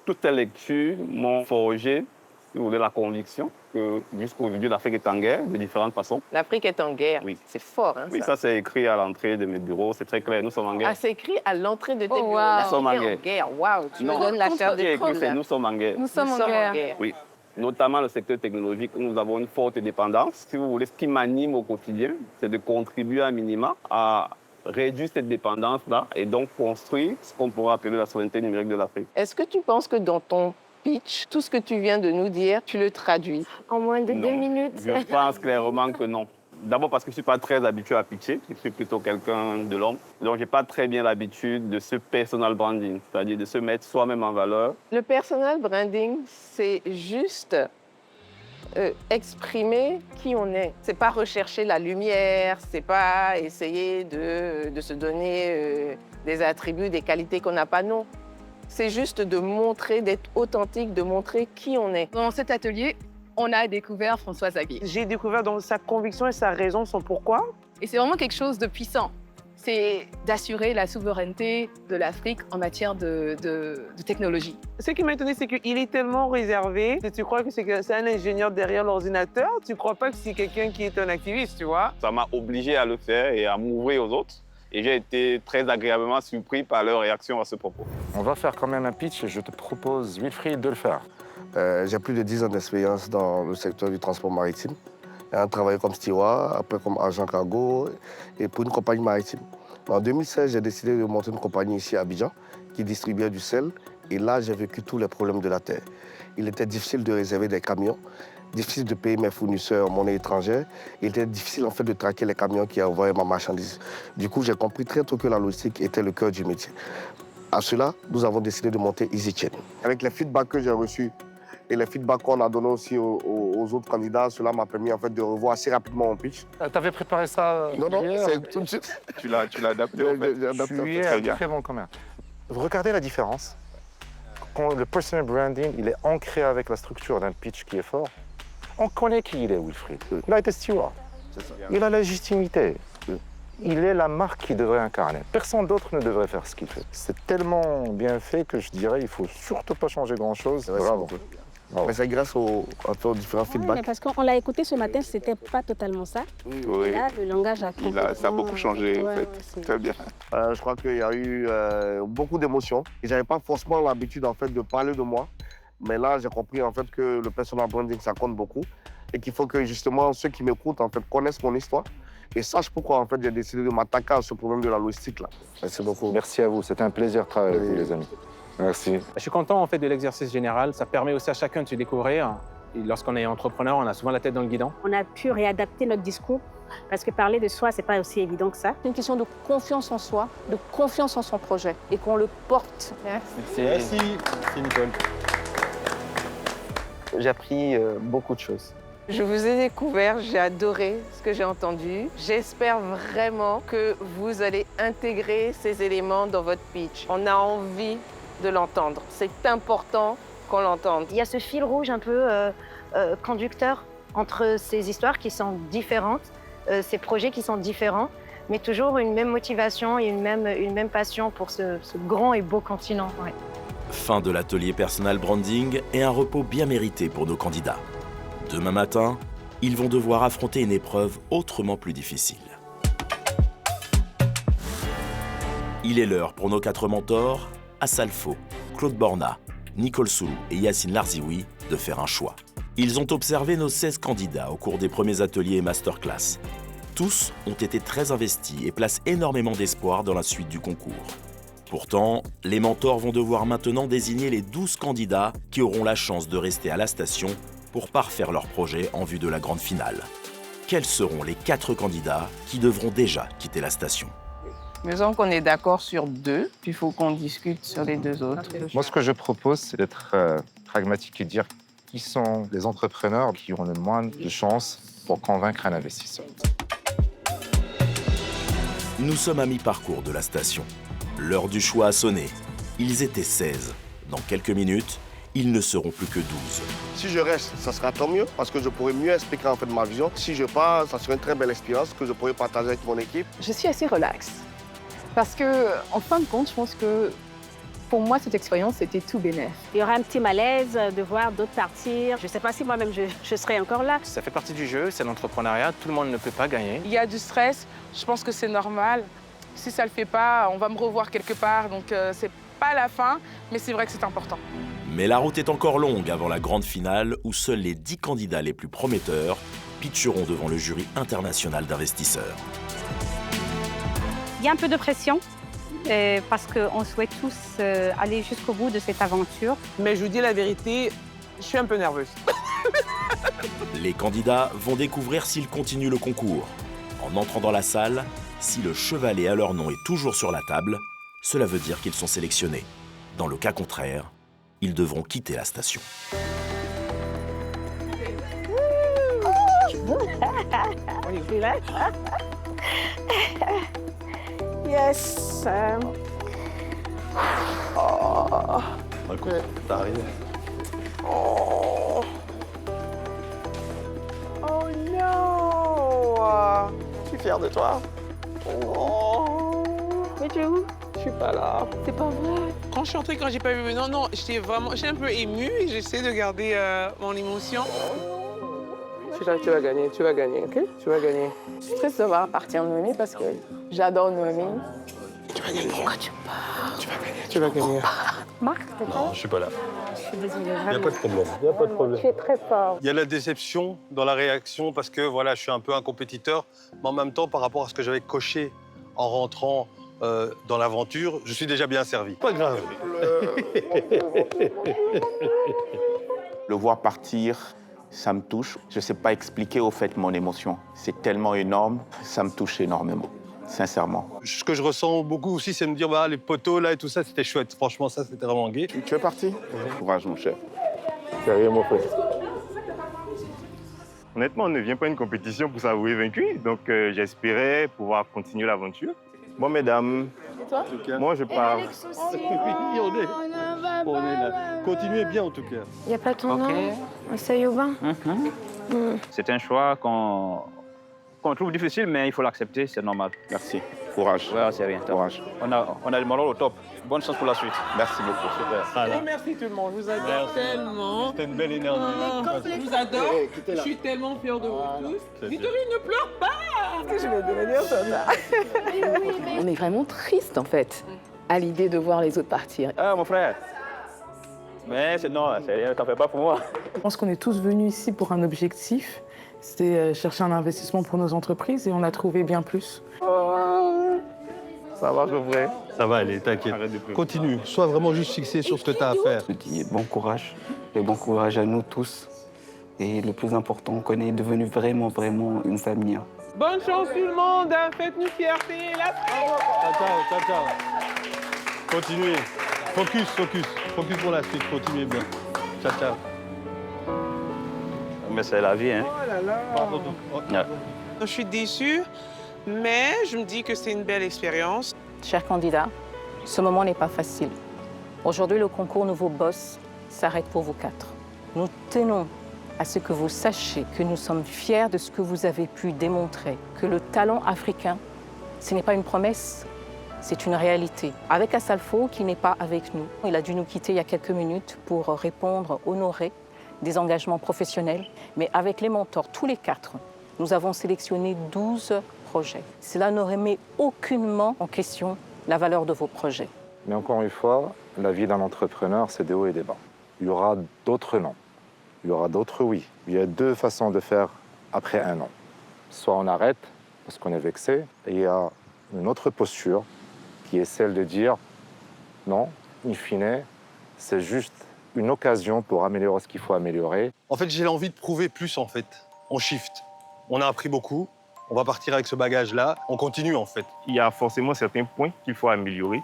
Toutes ces lectures m'ont forgé, si vous voulez, la conviction que jusqu'aujourd'hui, l'Afrique est en guerre de différentes façons. L'Afrique est en guerre. Oui. C'est fort, hein, oui, ça c'est écrit à l'entrée de mes bureaux, c'est très clair, nous sommes en guerre. Ah, c'est écrit à l'entrée de tes bureaux. Nous sommes en guerre. Waouh, tu me donnes la chair de poule. Nous sommes en guerre. Nous sommes en guerre. Oui. Notamment le secteur technologique, où nous avons une forte dépendance. Si vous voulez, ce qui m'anime au quotidien, c'est de contribuer à minima à réduire cette dépendance-là et donc construire ce qu'on pourrait appeler la souveraineté numérique de l'Afrique. Est-ce que tu penses que dans ton pitch, tout ce que tu viens de nous dire, tu le traduis? En moins de 2 minutes. Je pense clairement que non. D'abord parce que je ne suis pas très habitué à pitcher, je suis plutôt quelqu'un de l'ombre. Donc je n'ai pas très bien l'habitude de ce personal branding, c'est-à-dire de se mettre soi-même en valeur. Le personal branding, c'est juste exprimer qui on est. C'est pas rechercher la lumière, c'est pas essayer de se donner des attributs, des qualités qu'on n'a pas, non. C'est juste de montrer, d'être authentique, de montrer qui on est. Dans cet atelier, on a découvert Françoise Aguet. J'ai découvert dans sa conviction et sa raison, son pourquoi. Et c'est vraiment quelque chose de puissant. c'est d'assurer la souveraineté de l'Afrique en matière de technologie. Ce qui m'a étonné, c'est qu'il est tellement réservé que tu crois que c'est un ingénieur derrière l'ordinateur. Tu ne crois pas que c'est quelqu'un qui est un activiste, tu vois. Ça m'a obligé à le faire et à m'ouvrir aux autres. Et j'ai été très agréablement surpris par leur réaction à ce propos. On va faire quand même un pitch et je te propose, Wilfried, de le faire. J'ai plus de 10 ans d'expérience dans le secteur du transport maritime. J'ai travaillé comme steward, après comme agent cargo et pour une compagnie maritime. En 2016, j'ai décidé de monter une compagnie ici à Abidjan qui distribuait du sel. Et là, j'ai vécu tous les problèmes de la terre. Il était difficile de réserver des camions, difficile de payer mes fournisseurs en monnaie étrangère. Il était difficile en fait de traquer les camions qui envoyaient ma marchandise. Du coup, j'ai compris très tôt que la logistique était le cœur du métier. À cela, nous avons décidé de monter EasyChain. Avec les feedbacks que j'ai reçus et les feedbacks qu'on a donnés aussi aux autres candidats, cela m'a permis en fait de revoir assez rapidement mon pitch. Tu avais préparé ça Non, hier. c'est tout de suite. Tu l'as adapté en fait. Tu es très bon quand même. Regardez la différence. Quand le personal branding, il est ancré avec la structure d'un pitch qui est fort. On connaît qui il est, Wilfried. Il a été steward. Il a la légitimité. Il est la marque qu'il devrait incarner. Personne d'autre ne devrait faire ce qu'il fait. C'est tellement bien fait que je dirais qu'il ne faut surtout pas changer grand-chose. Bravo. Mais c'est grâce aux différents feedbacks. Mais parce qu'on l'a écouté ce matin, c'était pas totalement ça. Oui. Et là, le langage a complètement... Ça a beaucoup changé, en fait. c'est Très bien. Je crois qu'il y a eu beaucoup d'émotions. Et j'avais pas forcément l'habitude en fait de parler de moi. Mais là, j'ai compris en fait que le personal branding, ça compte beaucoup. Et qu'il faut que justement ceux qui m'écoutent en fait connaissent mon histoire. Et sachent pourquoi en fait j'ai décidé de m'attaquer à ce problème de la logistique là. Merci beaucoup. Merci à vous. C'était un plaisir de travailler avec vous, les amis. Merci. Je suis content en fait de l'exercice général. Ça permet aussi à chacun de se découvrir. Et lorsqu'on est entrepreneur, on a souvent la tête dans le guidon. On a pu réadapter notre discours parce que parler de soi, c'est pas aussi évident que ça. C'est une question de confiance en soi, de confiance en son projet et qu'on le porte. Merci. Merci Nicole. J'ai appris beaucoup de choses. Je vous ai découvert, j'ai adoré ce que j'ai entendu. J'espère vraiment que vous allez intégrer ces éléments dans votre pitch. On a envie de l'entendre. C'est important qu'on l'entende. Il y a ce fil rouge un peu conducteur entre ces histoires qui sont différentes, ces projets qui sont différents, mais toujours une même motivation et une même passion pour ce grand et beau continent. Ouais. Fin de l'atelier personal branding et un repos bien mérité pour nos candidats. Demain matin, ils vont devoir affronter une épreuve autrement plus difficile. Il est l'heure pour nos 4 mentors, Assalfo, Claude Borna, Nicole Soulou et Yacine Larzioui, de faire un choix. Ils ont observé nos 16 candidats au cours des premiers ateliers et masterclass. Tous ont été très investis et placent énormément d'espoir dans la suite du concours. Pourtant, les mentors vont devoir maintenant désigner les 12 candidats qui auront la chance de rester à la station pour parfaire leur projet en vue de la grande finale. Quels seront les 4 candidats qui devront déjà quitter la station? Disons qu'on est d'accord sur 2, puis il faut qu'on discute sur les 2 autres. Moi, ce que je propose, c'est d'être pragmatique et dire qui sont les entrepreneurs qui ont le moins de chances pour convaincre un investisseur. Nous sommes à mi-parcours de la station. L'heure du choix a sonné. Ils étaient 16. Dans quelques minutes, ils ne seront plus que 12. Si je reste, ça sera tant mieux parce que je pourrai mieux expliquer en fait ma vision. Si je pars, ça sera une très belle expérience que je pourrai partager avec mon équipe. Je suis assez relax parce que, en fin de compte, je pense que pour moi, cette expérience, c'était tout bénef. Il y aura un petit malaise de voir d'autres partir. Je ne sais pas si moi-même je serai encore là. Ça fait partie du jeu, c'est l'entrepreneuriat, tout le monde ne peut pas gagner. Il y a du stress, je pense que c'est normal. Si ça ne le fait pas, on va me revoir quelque part, donc c'est pas la fin, mais c'est vrai que c'est important. Mais la route est encore longue avant la grande finale où seuls les 10 candidats les plus prometteurs pitcheront devant le jury international d'investisseurs. Il y a un peu de pression parce qu'on souhaite tous aller jusqu'au bout de cette aventure. Mais je vous dis la vérité, je suis un peu nerveuse. Les candidats vont découvrir s'ils continuent le concours. En entrant dans la salle, si le chevalet à leur nom est toujours sur la table, cela veut dire qu'ils sont sélectionnés. Dans le cas contraire, ils devront quitter la station. Yes. Oh. T'arrives. Oh. Oh non. Je suis fière de toi. Oh. Mais tu es où? Je suis pas là. C'est pas vrai. Quand je suis entrée, quand j'ai pas vu, non, j'étais un peu émue et j'essaie de garder mon émotion. Tu vas gagner, ok? Tu vas gagner. Je suis triste de voir partir Noémie parce que j'adore Noémie. Tu vas gagner. Pourquoi tu pars? Tu vas gagner. Marc, t'es Non, je suis pas là. Je suis désolée. Il n'y a pas de problème. Il n'y a pas de problème. Tu es très fort. Il y a la déception dans la réaction parce que voilà, je suis un peu un compétiteur, mais en même temps, par rapport à ce que j'avais coché en rentrant dans l'aventure, je suis déjà bien servi. Pas grave. Le voir partir, ça me touche. Je ne sais pas expliquer au fait mon émotion. C'est tellement énorme, ça me touche énormément, sincèrement. Ce que je ressens beaucoup aussi, c'est de me dire, bah, les poteaux là et tout ça, c'était chouette. Franchement, ça, c'était vraiment gai. Tu es parti? Courage, mon chef. Sérieux, mon frère. Honnêtement, on ne vient pas à une compétition pour s'avouer vaincu, donc j'espérais pouvoir continuer l'aventure. Bon, mesdames, Et toi? moi je pars. On est là. Continuez bien en tout cas. Il n'y a pas ton nom? Essaye au bain. C'est un choix qu'on trouve difficile, mais il faut l'accepter, c'est normal. Merci. Courage. Ouais, c'est rien. Courage. On a le moral au top. Bonne chance pour la suite. Merci beaucoup. Super. Voilà. Merci tout le monde, je vous adore tellement. C'était une belle énergie. Je vous adore. Je suis tellement fière de vous tous. Victorine, ne pleure pas. Je vais devenir ça. On est vraiment triste, en fait, à l'idée de voir les autres partir. Ah, mon frère. Mais non, c'est rien, t'en fais pas pour moi. Je pense qu'on est tous venus ici pour un objectif. C'était chercher un investissement pour nos entreprises et on a trouvé bien plus. Ça va, je vrai. Ça va aller, t'inquiète. Continue, sois vraiment juste fixé sur ce que tu as à faire. Je dis bon courage, et bon courage à nous tous. Et le plus important, qu'on est devenu vraiment une famille. Bonne chance tout le monde, faites-nous fierté. Ciao. Continuez. Focus pour la suite. Continuez bien. Ciao. Mais c'est la vie, hein. Oh là là. Ouais. Je suis déçue, mais je me dis que c'est une belle expérience. Chers candidats, ce moment n'est pas facile. Aujourd'hui, le concours Nouveau Boss s'arrête pour vous quatre. Nous tenons à ce que vous sachiez que nous sommes fiers de ce que vous avez pu démontrer, que le talent africain, ce n'est pas une promesse, c'est une réalité. Avec Assalfo, qui n'est pas avec nous, il a dû nous quitter il y a quelques minutes pour répondre, honorer des engagements professionnels. Mais avec les mentors, tous les quatre, nous avons sélectionné 12 projets. Cela ne remet aucunement en question la valeur de vos projets. Mais encore une fois, la vie d'un entrepreneur, c'est des hauts et des bas. Il y aura d'autres non. Il y aura d'autres oui. Il y a deux façons de faire après un an. Soit on arrête parce qu'on est vexé, et il y a une autre posture qui est celle de dire non, in fine, c'est juste une occasion pour améliorer ce qu'il faut améliorer. En fait, j'ai envie de prouver plus, en fait. On shift. On a appris beaucoup. On va partir avec ce bagage-là. On continue, en fait. Il y a forcément certains points qu'il faut améliorer,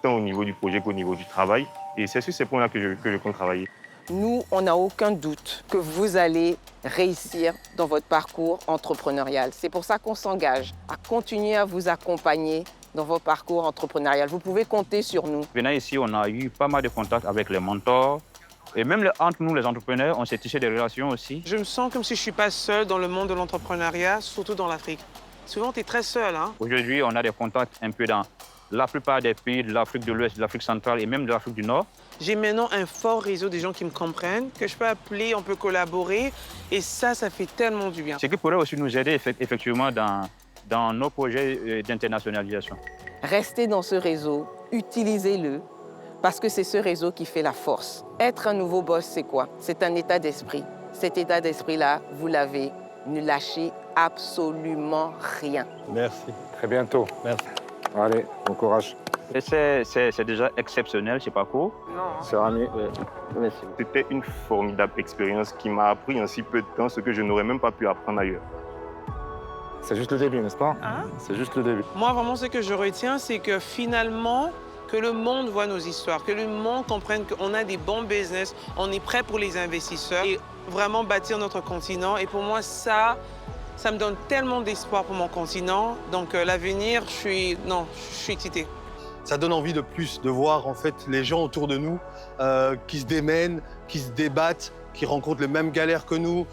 tant au niveau du projet qu'au niveau du travail. Et c'est sur ces points-là que je compte travailler. Nous, on n'a aucun doute que vous allez réussir dans votre parcours entrepreneurial. C'est pour ça qu'on s'engage à continuer à vous accompagner dans votre parcours entrepreneurial. Vous pouvez compter sur nous. Venant ici, on a eu pas mal de contacts avec les mentors. Et même entre nous, les entrepreneurs, on s'est tissé des relations aussi. Je me sens comme si je ne suis pas seule dans le monde de l'entrepreneuriat, surtout dans l'Afrique. Souvent, tu es très seul. Hein? Aujourd'hui, on a des contacts un peu dans la plupart des pays de l'Afrique de l'Ouest, de l'Afrique centrale et même de l'Afrique du Nord. J'ai maintenant un fort réseau de gens qui me comprennent, que je peux appeler, on peut collaborer. Et ça fait tellement du bien. Ce qui pourrait aussi nous aider effectivement dans nos projets d'internationalisation. Restez dans ce réseau, utilisez-le, parce que c'est ce réseau qui fait la force. Être un nouveau boss, c'est quoi? C'est un état d'esprit. Cet état d'esprit-là, vous l'avez. Ne lâchez absolument rien. Merci. Très bientôt. Merci. Allez, bon courage. Et c'est déjà exceptionnel, c'est pas court. Cher ami. Merci. C'était une formidable expérience qui m'a appris en si peu de temps ce que je n'aurais même pas pu apprendre ailleurs. C'est juste le début, n'est-ce pas? C'est juste le début. Moi, vraiment, ce que je retiens, c'est que finalement, que le monde voit nos histoires, que le monde comprenne qu'on a des bons business, on est prêt pour les investisseurs et vraiment bâtir notre continent. Et pour moi, ça me donne tellement d'espoir pour mon continent. Donc, l'avenir, je suis excitée. Ça donne envie de plus, de voir en fait les gens autour de nous qui se démènent, qui se débattent, qui rencontrent les mêmes galères que nous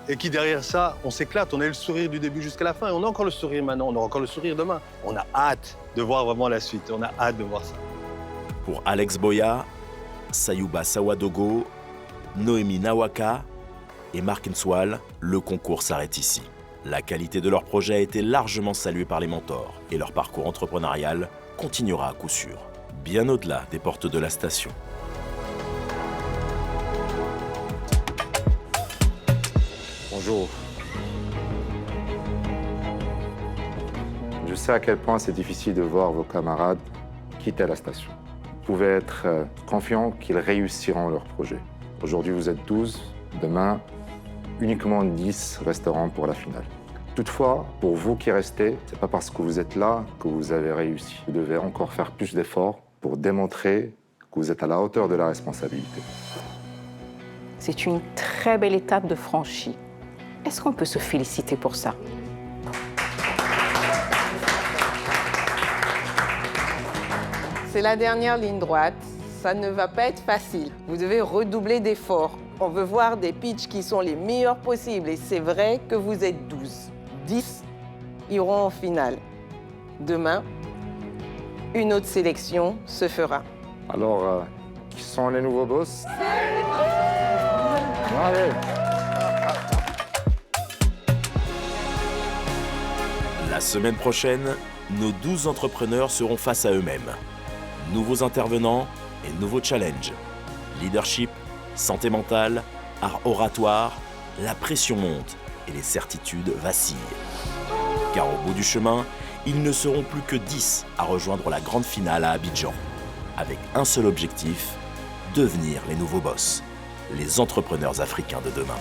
et qui derrière ça, on s'éclate. On a eu le sourire du début jusqu'à la fin et on a encore le sourire maintenant, on aura encore le sourire demain. On a hâte de voir vraiment la suite, on a hâte de voir ça. Pour Alex Boya, Sayuba Sawadogo, Noémie Nawaka et Mark Nswal, le concours s'arrête ici. La qualité de leur projet a été largement saluée par les mentors et leur parcours entrepreneurial continuera à coup sûr, bien au-delà des portes de la station. Bonjour. Je sais à quel point c'est difficile de voir vos camarades quitter la station. Vous pouvez être confiant qu'ils réussiront leur projet. Aujourd'hui, vous êtes 12. Demain, uniquement 10 resteront pour la finale. Toutefois, pour vous qui restez, ce n'est pas parce que vous êtes là que vous avez réussi. Vous devez encore faire plus d'efforts pour démontrer que vous êtes à la hauteur de la responsabilité. C'est une très belle étape de franchie. Est-ce qu'on peut se féliciter pour ça? C'est la dernière ligne droite. Ça ne va pas être facile. Vous devez redoubler d'efforts. On veut voir des pitchs qui sont les meilleurs possibles. Et c'est vrai que vous êtes 12. 10 iront en finale. Demain, une autre sélection se fera. Alors, qui sont les nouveaux boss? Allez. La semaine prochaine, nos 12 entrepreneurs seront face à eux-mêmes. Nouveaux intervenants et nouveaux challenges. Leadership, santé mentale, art oratoire, la pression monte et les certitudes vacillent. Car au bout du chemin, ils ne seront plus que 10 à rejoindre la grande finale à Abidjan. Avec un seul objectif, devenir les nouveaux boss, les entrepreneurs africains de demain.